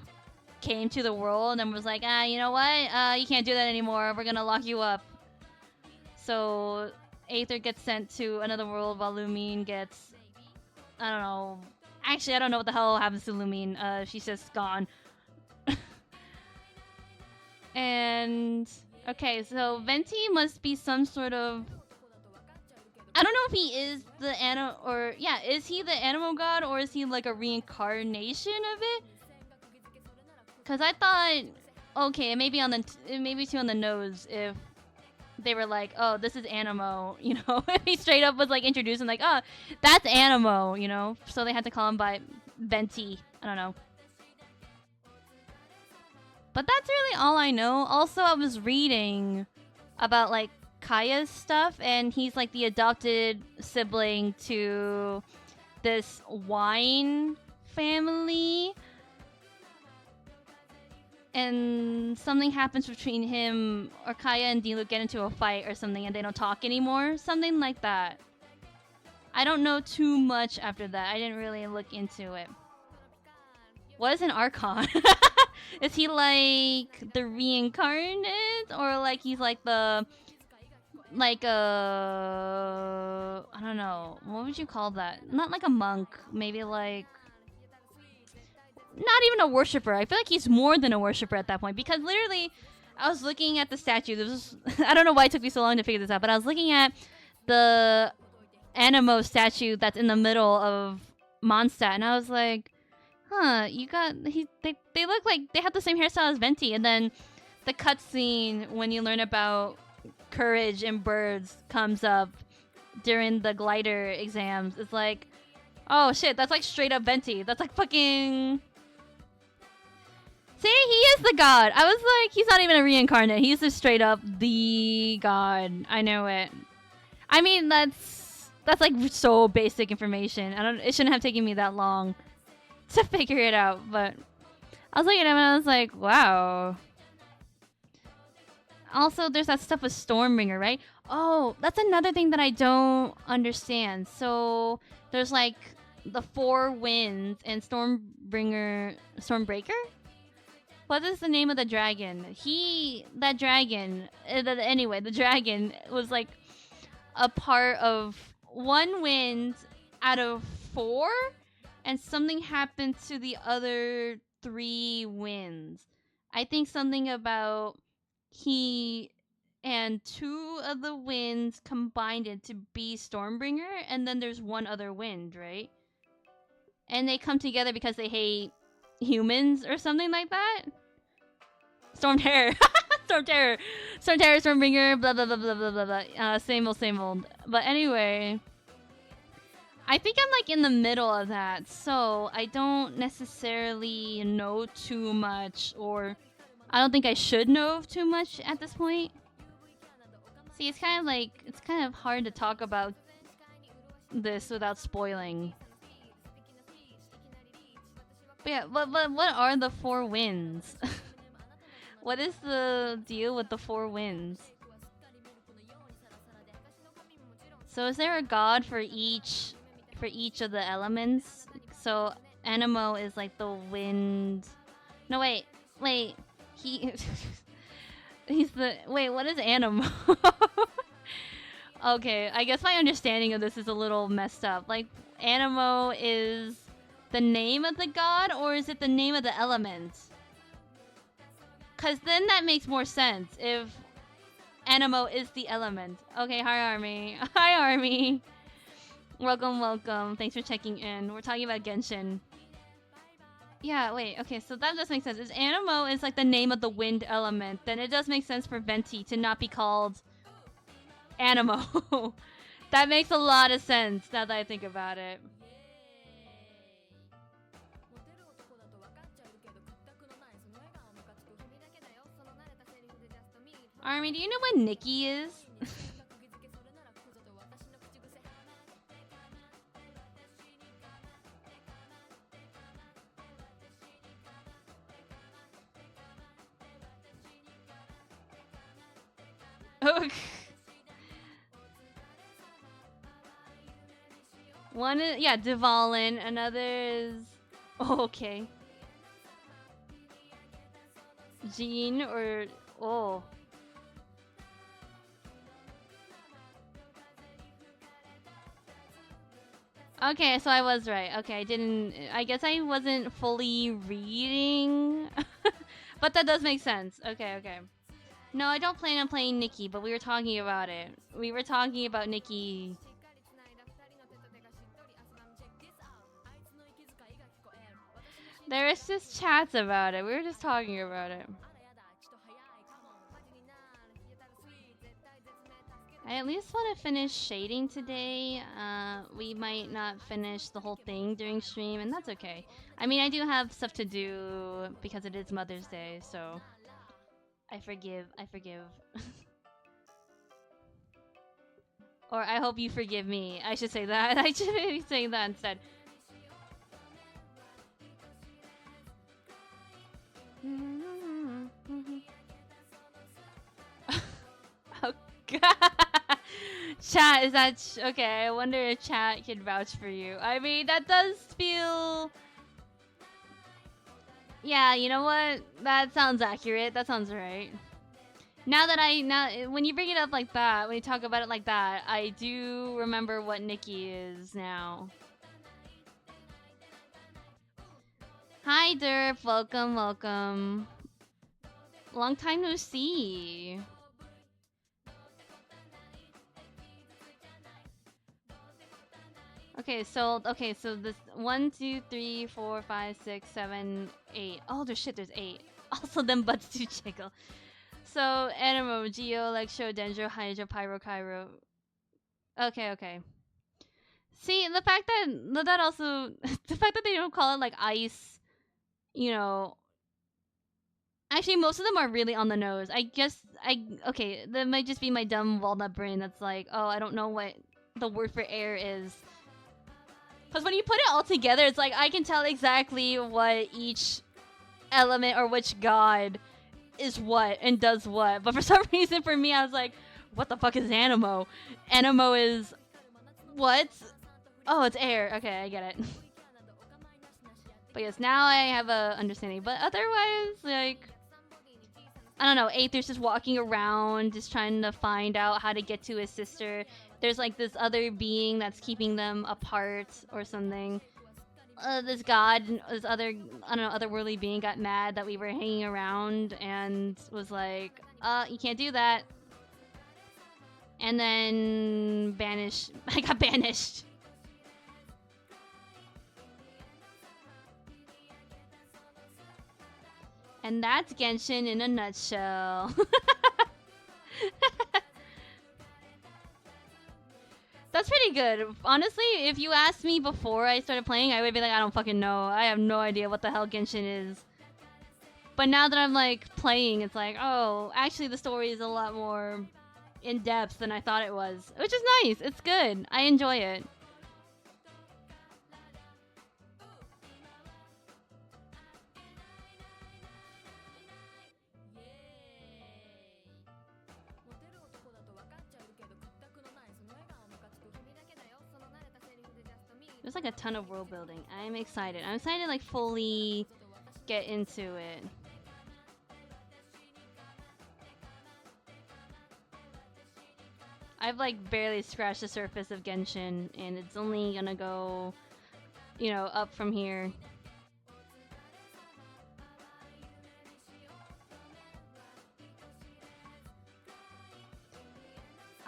came to the world and was like, you know what? You can't do that anymore. We're gonna lock you up. So Aether gets sent to another world while Lumine gets, I don't know. Actually, I don't know what the hell happens to Lumine. She's just gone. And okay, so Venti must be some sort of, I don't know if he is the is he the animal god, or is he like a reincarnation of it? Cause I thought, okay, maybe too on the nose if they were like, oh, this is Animo, you know. If he straight up was like introducing like, oh, that's Animo, you know. So they had to call him by Venti. I don't know. But that's really all I know. Also, I was reading about like Kaya's stuff, and he's like the adopted sibling to this wine family. And something happens between him, or Kaya and Diluc get into a fight or something, and they don't talk anymore. Something like that. I don't know too much after that. I didn't really look into it. What is an Archon? Is he like the reincarnate, or like he's like the I don't know, what would you call that? Not like a monk, maybe like not even a worshiper. I feel like he's more than a worshiper at that point, because literally I was looking at the statue. I don't know why it took me so long to figure this out, but I was looking at the Animo statue that's in the middle of Mondstadt, and I was like, huh, they look like they have the same hairstyle as Venti. And then the cutscene when you learn about courage and birds comes up during the glider exams. It's like, oh shit, that's like straight up Venti. That's like fucking, see, he is the god. I was like, he's not even a reincarnate. He's just straight up the god. I know it. I mean, that's like so basic information. It shouldn't have taken me that long to figure it out, but I was looking at him and I was like, wow. Also, there's that stuff with Stormbringer, right? Oh, that's another thing that I don't understand. So there's like the 4 winds and Stormbreaker. What is the name of the dragon? The dragon was like a part of 1 wind out of 4, and something happened to the other 3 winds. I think something about he and 2 of the winds combined it to be Stormbringer, and then there's 1 other wind, right? And they come together because they hate humans or something like that. Storm Terror. Stormbringer, blah blah blah blah blah blah blah. Same old. But anyway, I think I'm like in the middle of that, so I don't necessarily know too much, or I don't think I should know too much at this point. See, it's kind of hard to talk about this without spoiling. But yeah, what are the 4 winds? What is the deal with the four winds? So is there a god for each of the elements? So Animo is like the wind. No wait. He he's the wait. What is Animo? Okay, I guess my understanding of this is a little messed up. Like Animo is the name of the god, or is it the name of the element? Cause then that makes more sense if Animo is the element. Okay, hi Army. Hi Army. Welcome. Thanks for checking in. We're talking about Genshin. Yeah, wait, okay, so that does make sense. Is Animo is like the name of the wind element, then it does make sense for Venti to not be called Animo. That makes a lot of sense now that I think about it. Army, do you know what Nikki is? One is, yeah, Divalin. Another is... Oh, okay. Jean or... Oh. Okay, so I was right. Okay, I guess I wasn't fully reading. But that does make sense. Okay. No, I don't plan on playing Nikki, but we were talking about it. We were talking about Nikki. There is just chats about it. We were just talking about it. I at least want to finish shading today. We might not finish the whole thing during stream, and that's okay. I mean, I do have stuff to do because it is Mother's Day, so I forgive. Or I hope you forgive me. I should say that. I should be saying that instead. Oh god. Chat, is that okay? I wonder if chat can vouch for you. I mean, that does feel... Yeah, you know what? That sounds accurate. That sounds right. Now when you bring it up like that, when you talk about it like that, I do remember what Nikki is now. Hi Derp, welcome. Long time no see. Okay, so this 1, 2, 3, 4, 5, 6, 7, 8. Oh, there's 8. Also, them butts do jiggle. So, Animo, Geo, Electro, Dendro, Hydro, Pyro, Cairo. Okay. See, the fact that also the fact that they don't call it like ice, you know. Actually, most of them are really on the nose. I guess okay, that might just be my dumb walnut brain that's like, oh, I don't know what the word for air is. Because when you put it all together, it's like I can tell exactly what each element or which god is what and does what. But for some reason, for me, I was like, what the fuck is Animo? Animo is what? Oh, it's air. Okay, I get it. But yes, now I have a understanding. But otherwise, like, I don't know. Aether's just walking around, just trying to find out how to get to his sister. There's like this other being that's keeping them apart or something. This god, this other, I don't know, otherworldly being got mad that we were hanging around and was like, you can't do that. And then banished. I got banished. And that's Genshin in a nutshell. That's pretty good. Honestly, if you asked me before I started playing, I would be like, I don't fucking know. I have no idea what the hell Genshin is. But now that I'm like playing, it's like, oh, actually the story is a lot more in depth than I thought it was. Which is nice. It's good. I enjoy it. There's like a ton of world building. I'm excited. I'm excited to like fully get into it. I've like barely scratched the surface of Genshin, and it's only gonna go, you know, up from here.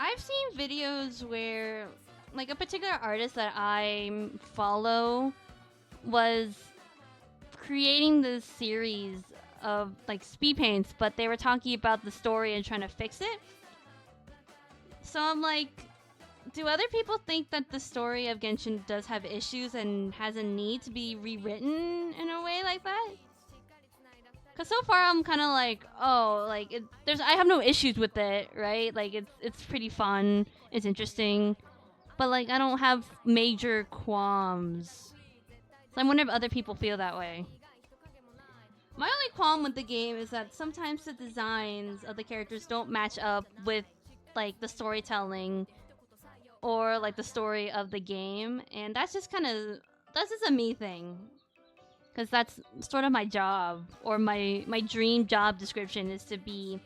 I've seen videos where, like, a particular artist that I follow was creating this series of like speed paints, but they were talking about the story and trying to fix it. So I'm like, do other people think that the story of Genshin does have issues and has a need to be rewritten in a way like that? Cause so far I'm kind of like, oh, like I have no issues with it, right? Like it's pretty fun, it's interesting, but like I don't have major qualms. So I wonder if other people feel that way. My only qualm with the game is that sometimes the designs of the characters don't match up with like the storytelling or like the story of the game, and that's just a me thing. Because that's sort of my job, or my dream job description is to be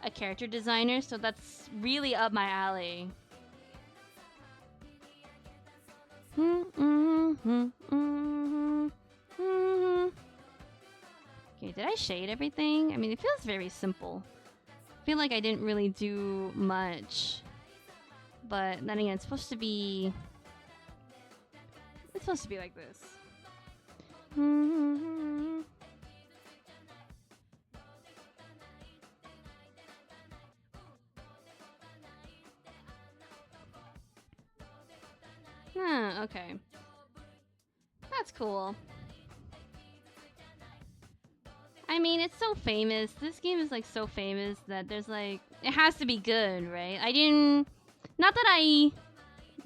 a character designer, so that's really up my alley. Okay, did I shade everything? I mean, it feels very simple. I feel like I didn't really do much. But then again, it's supposed to be like this. Okay. That's cool. I mean, it's so famous. This game is like so famous that there's like, it has to be good, right? Not that I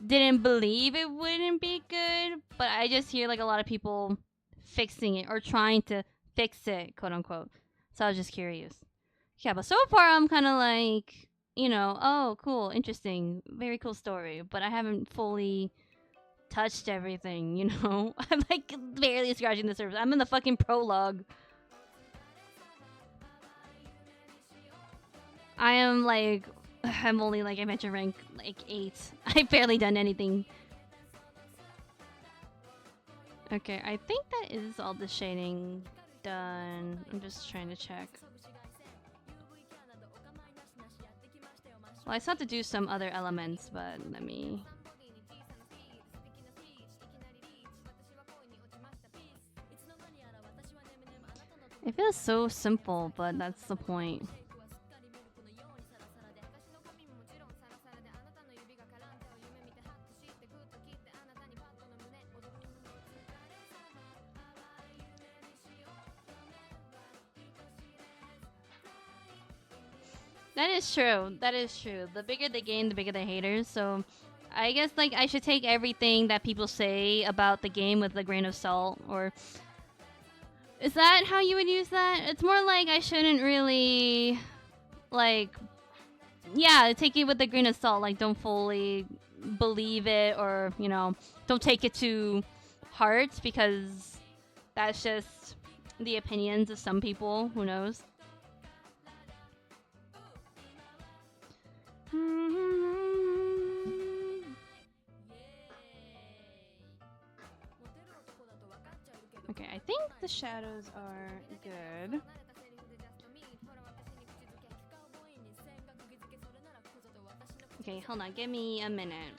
didn't believe it wouldn't be good, but I just hear like a lot of people fixing it or trying to fix it, quote unquote. So I was just curious. Yeah, but so far I'm kind of like, you know, oh, cool, interesting, very cool story, but I haven't fully touched everything, you know? I'm like barely scratching the surface. I'm in the fucking prologue. I am like, I'm only like adventure rank like 8. I've barely done anything. Okay, I think that is all the shading done. I'm just trying to check. Well, I still have to do some other elements, but let me... It feels so simple, but that's the point. That is true. That is true. The bigger the game, the bigger the haters. So I guess like I should take everything that people say about the game with a grain of salt, or is that how you would use that? It's more like I shouldn't really like, yeah, take it with a grain of salt. Like don't fully believe it, or you know, don't take it to heart, because that's just the opinions of some people. Who knows? Okay, I think the shadows are good. Okay, hold on, give me a minute.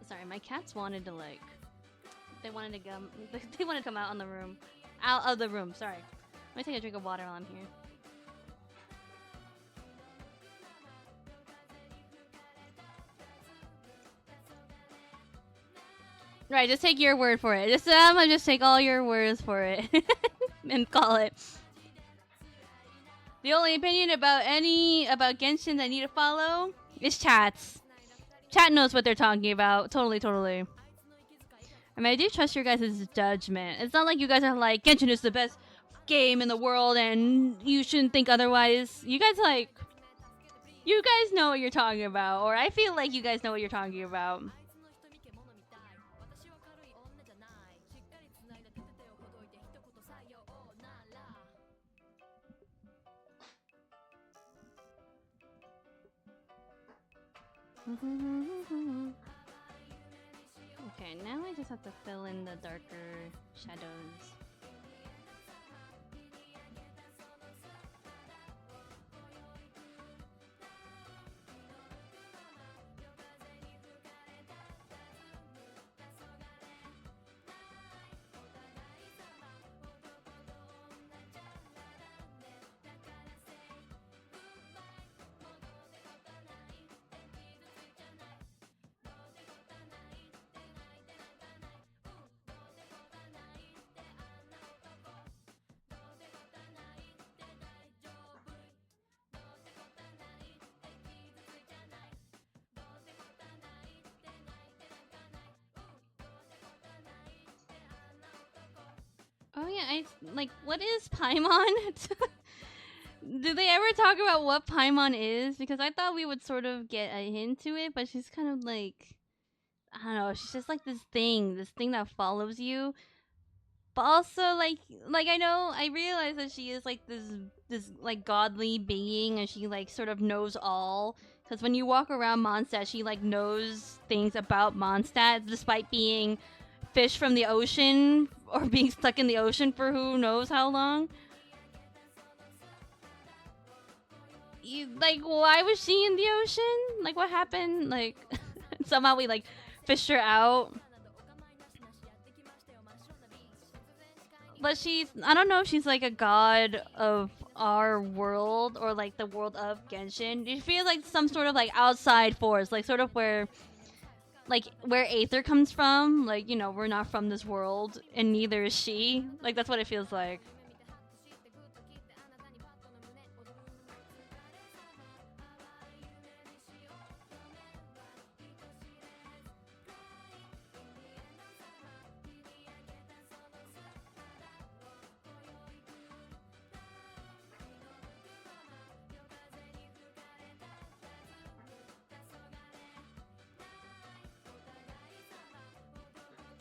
Sorry, my cats wanted to like, they wanted to come out of the room. Sorry, let me take a drink of water while I'm here. Right, just take your word for it. I'm gonna just take all your words for it and call it. The only opinion about Genshin I need to follow is chat's. Chat knows what they're talking about. Totally. I mean, I do trust your guys' judgment. It's not like you guys are like, Genshin is the best game in the world and you shouldn't think otherwise. You guys, like, you guys know what you're talking about. Or I feel like you guys know what you're talking about. Okay, now I just have to fill in the darker shadows. Oh yeah, I like. What is Paimon? Do they ever talk about what Paimon is? Because I thought we would sort of get a hint to it, but she's kind of like, I don't know. She's just like this thing that follows you. But also like I know I realize that she is like this like godly being, and she like sort of knows all. Because when you walk around Mondstadt, she like knows things about Mondstadt, despite being fish from the ocean or being stuck in the ocean for who knows how long. Like, why was she in the ocean? Like, what happened? Like, somehow we like fished her out. But she's, I don't know if she's like a god of our world or like the world of Genshin. It feels like some sort of like outside force, like sort of where like where Aether comes from. Like, you know, we're not from this world and neither is she. Like, that's what it feels like.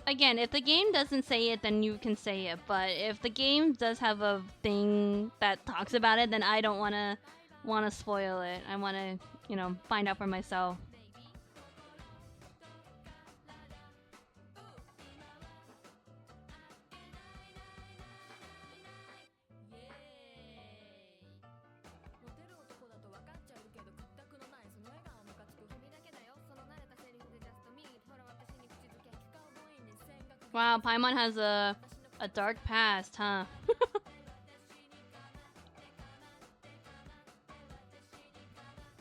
Again, if the game doesn't say it, then you can say it. But if the game does have a thing that talks about it, then I don't wanna spoil it. I wanna, you know, find out for myself. Wow, Paimon has a dark past, huh?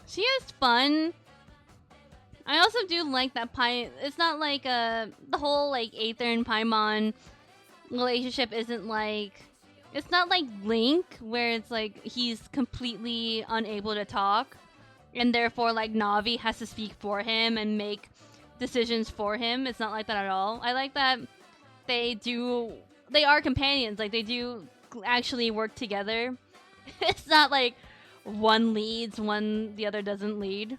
She is fun. I also do like that It's not like the whole like Aether and Paimon relationship isn't like, it's not like Link where it's like he's completely unable to talk and therefore like Navi has to speak for him and make decisions for him. It's not like that at all. I like that they are companions. Like, they do actually work together. It's not like one leads, one the other doesn't lead.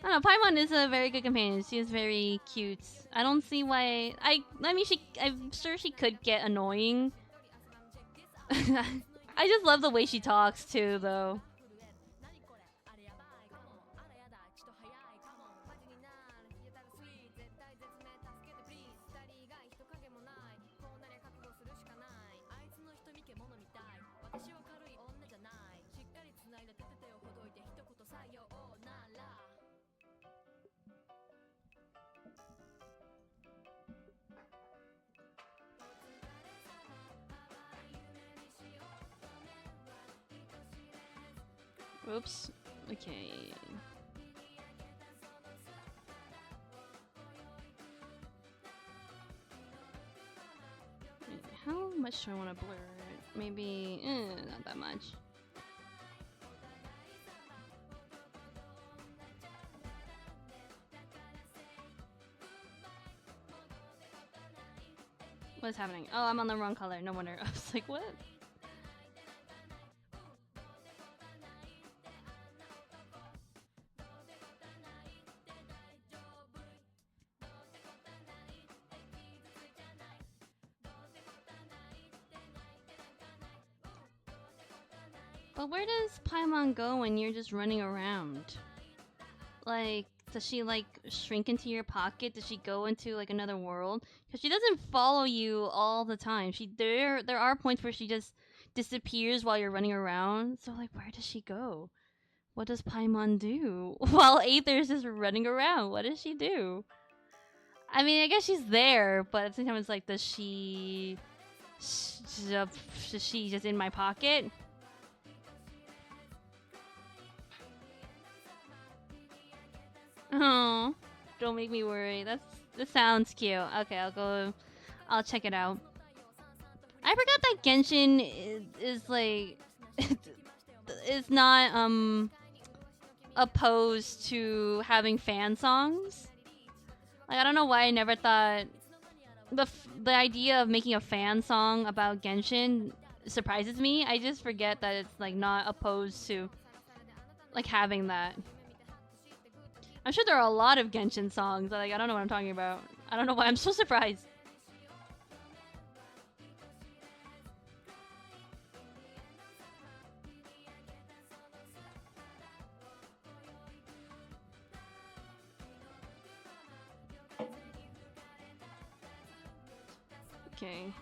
I don't know. Paimon is a very good companion. She is very cute. I don't see why. I mean, I'm sure she could get annoying. I just love the way she talks too, though. Oops. Okay. How much do I want to blur it? Maybe, not that much. What's happening? Oh, I'm on the wrong color. No wonder. I was like, what? But where does Paimon go when you're just running around? Like, does she like shrink into your pocket? Does she go into like another world? Because she doesn't follow you all the time. There are points where she just disappears while you're running around. So like, where does she go? What does Paimon do while Aether's just running around? What does she do? I mean, I guess she's there, but at the same time, it's like, does she? Is she just in my pocket? Oh, don't make me worry. This sounds cute. Okay, I'll check it out. I forgot that Genshin is like is not opposed to having fan songs. Like, I don't know why I never thought the idea of making a fan song about Genshin surprises me. I just forget that it's like not opposed to like having that. I'm sure there are a lot of Genshin songs. Like, I don't know what I'm talking about. I don't know why I'm so surprised. Okay.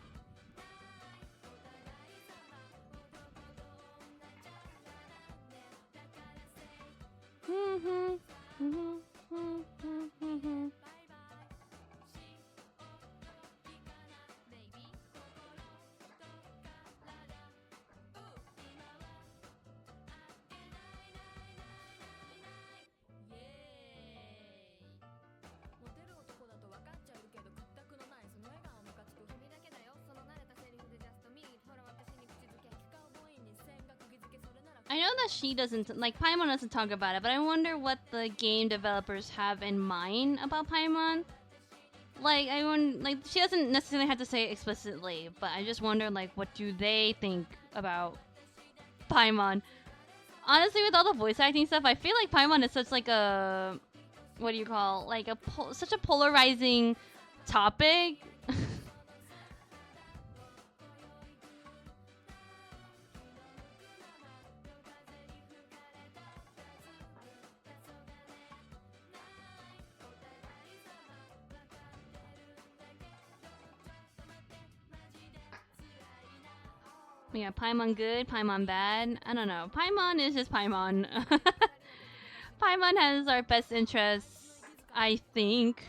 I know that she doesn't, like, Paimon doesn't talk about it, but I wonder what the game developers have in mind about Paimon. Like, she doesn't necessarily have to say it explicitly, but I just wonder, like, what do they think about Paimon? Honestly, with all the voice acting stuff, I feel like Paimon is such, like, a, what do you call, like, such a polarizing topic. Yeah, Paimon good, Paimon bad. I don't know. Paimon is just Paimon. Paimon has our best interests, I think.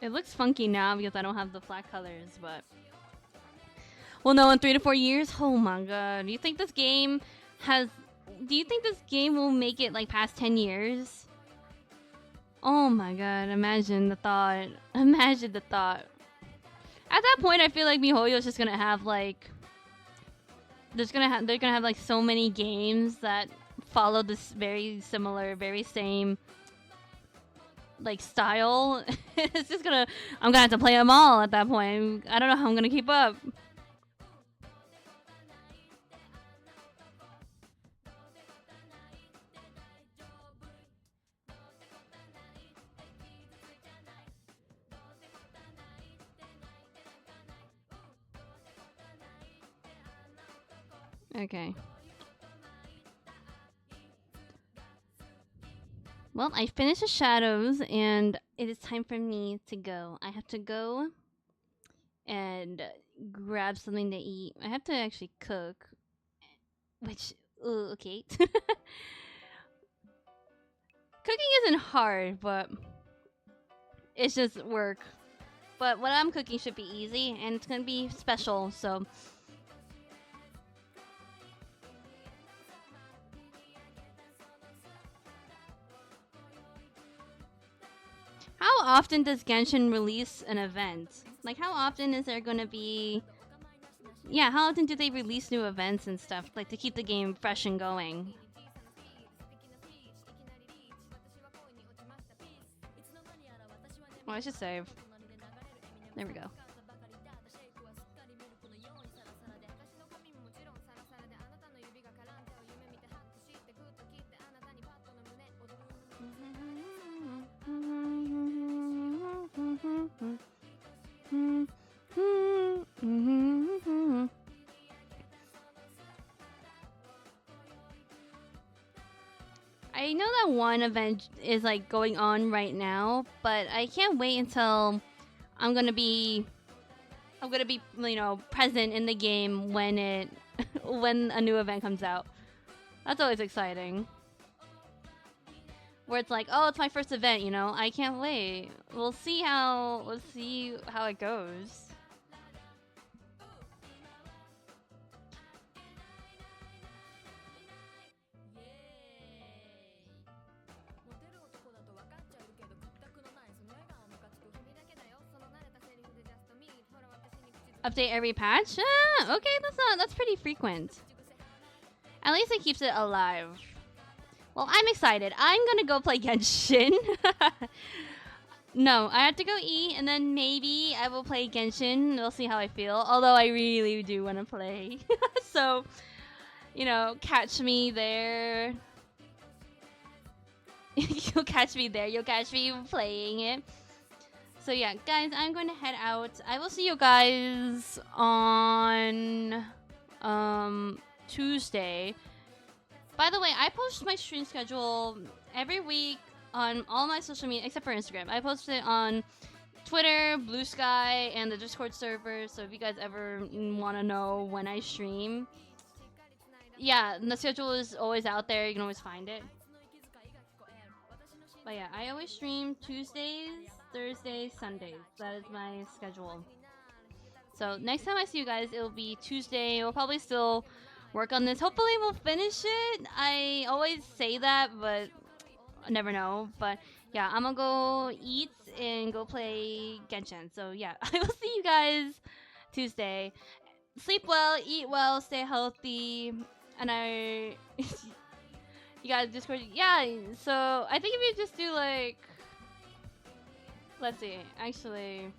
It looks funky now because I don't have the flat colors, but well, no, in 3 to 4 years. Oh my god! Do you think this game has? Do you think this game will make it like past 10 years? Oh my god! Imagine the thought. Imagine the thought. At that point, I feel like MiHoYo is just gonna have like. They're gonna have like so many games that follow this very similar, very same like style. It's just I'm gonna have to play them all at that point. I don't know how I'm gonna keep up. Okay. Well, I finished the shadows, and it is time for me to go. I have to go and grab something to eat. I have to actually cook, which, okay. Cooking isn't hard, but it's just work. But what I'm cooking should be easy, and it's gonna be special, so. often does Genshin release an event? Like, how often is there gonna be? Yeah, how often do they release new events and stuff, like to keep the game fresh and going? Well, I should save. There we go. I know that one event is like going on right now, but I can't wait until I'm gonna be present in the game when it when a new event comes out. That's always exciting. Where it's like, oh, it's my first event, I can't wait. We'll see how it goes. Update every patch? Okay, that's pretty frequent. At least it keeps it alive. Well, I'm excited. I'm gonna go play Genshin. No, I have to go eat, and then maybe I will play Genshin. We'll see how I feel. Although I really do want to play. So, catch me there. You'll catch me there. You'll catch me playing it. So yeah, guys, I'm going to head out. I will see you guys on Tuesday. By the way, I post my stream schedule every week on all my social media except for Instagram. I post it on Twitter, Blue Sky, and the Discord server. So if you guys ever want to know when I stream, yeah, the schedule is always out there. You can always find it. But yeah, I always stream Tuesdays, Thursdays, Sundays. That is my schedule. So next time I see you guys, it'll be Tuesday. We'll probably still work on this. Hopefully we'll finish it. I always say that, but I never know. But yeah, I'm gonna go eat and go play Genshin. So yeah, I will see you guys Tuesday. Sleep well, eat well, stay healthy, and I... You guys Discord, yeah. So I think if you just do like, let's see, actually,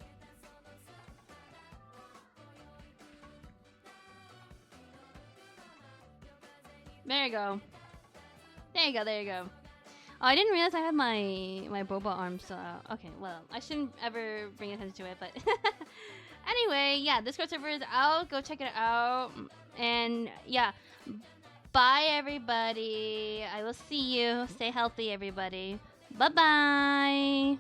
there you go, there you go, there you go. Oh, I didn't realize I had my boba arm. So okay, well, I shouldn't ever bring attention to it, but anyway, yeah, Discord server is out. Go check it out, and yeah. Bye, everybody. I will see you. Stay healthy, everybody. Bye-bye.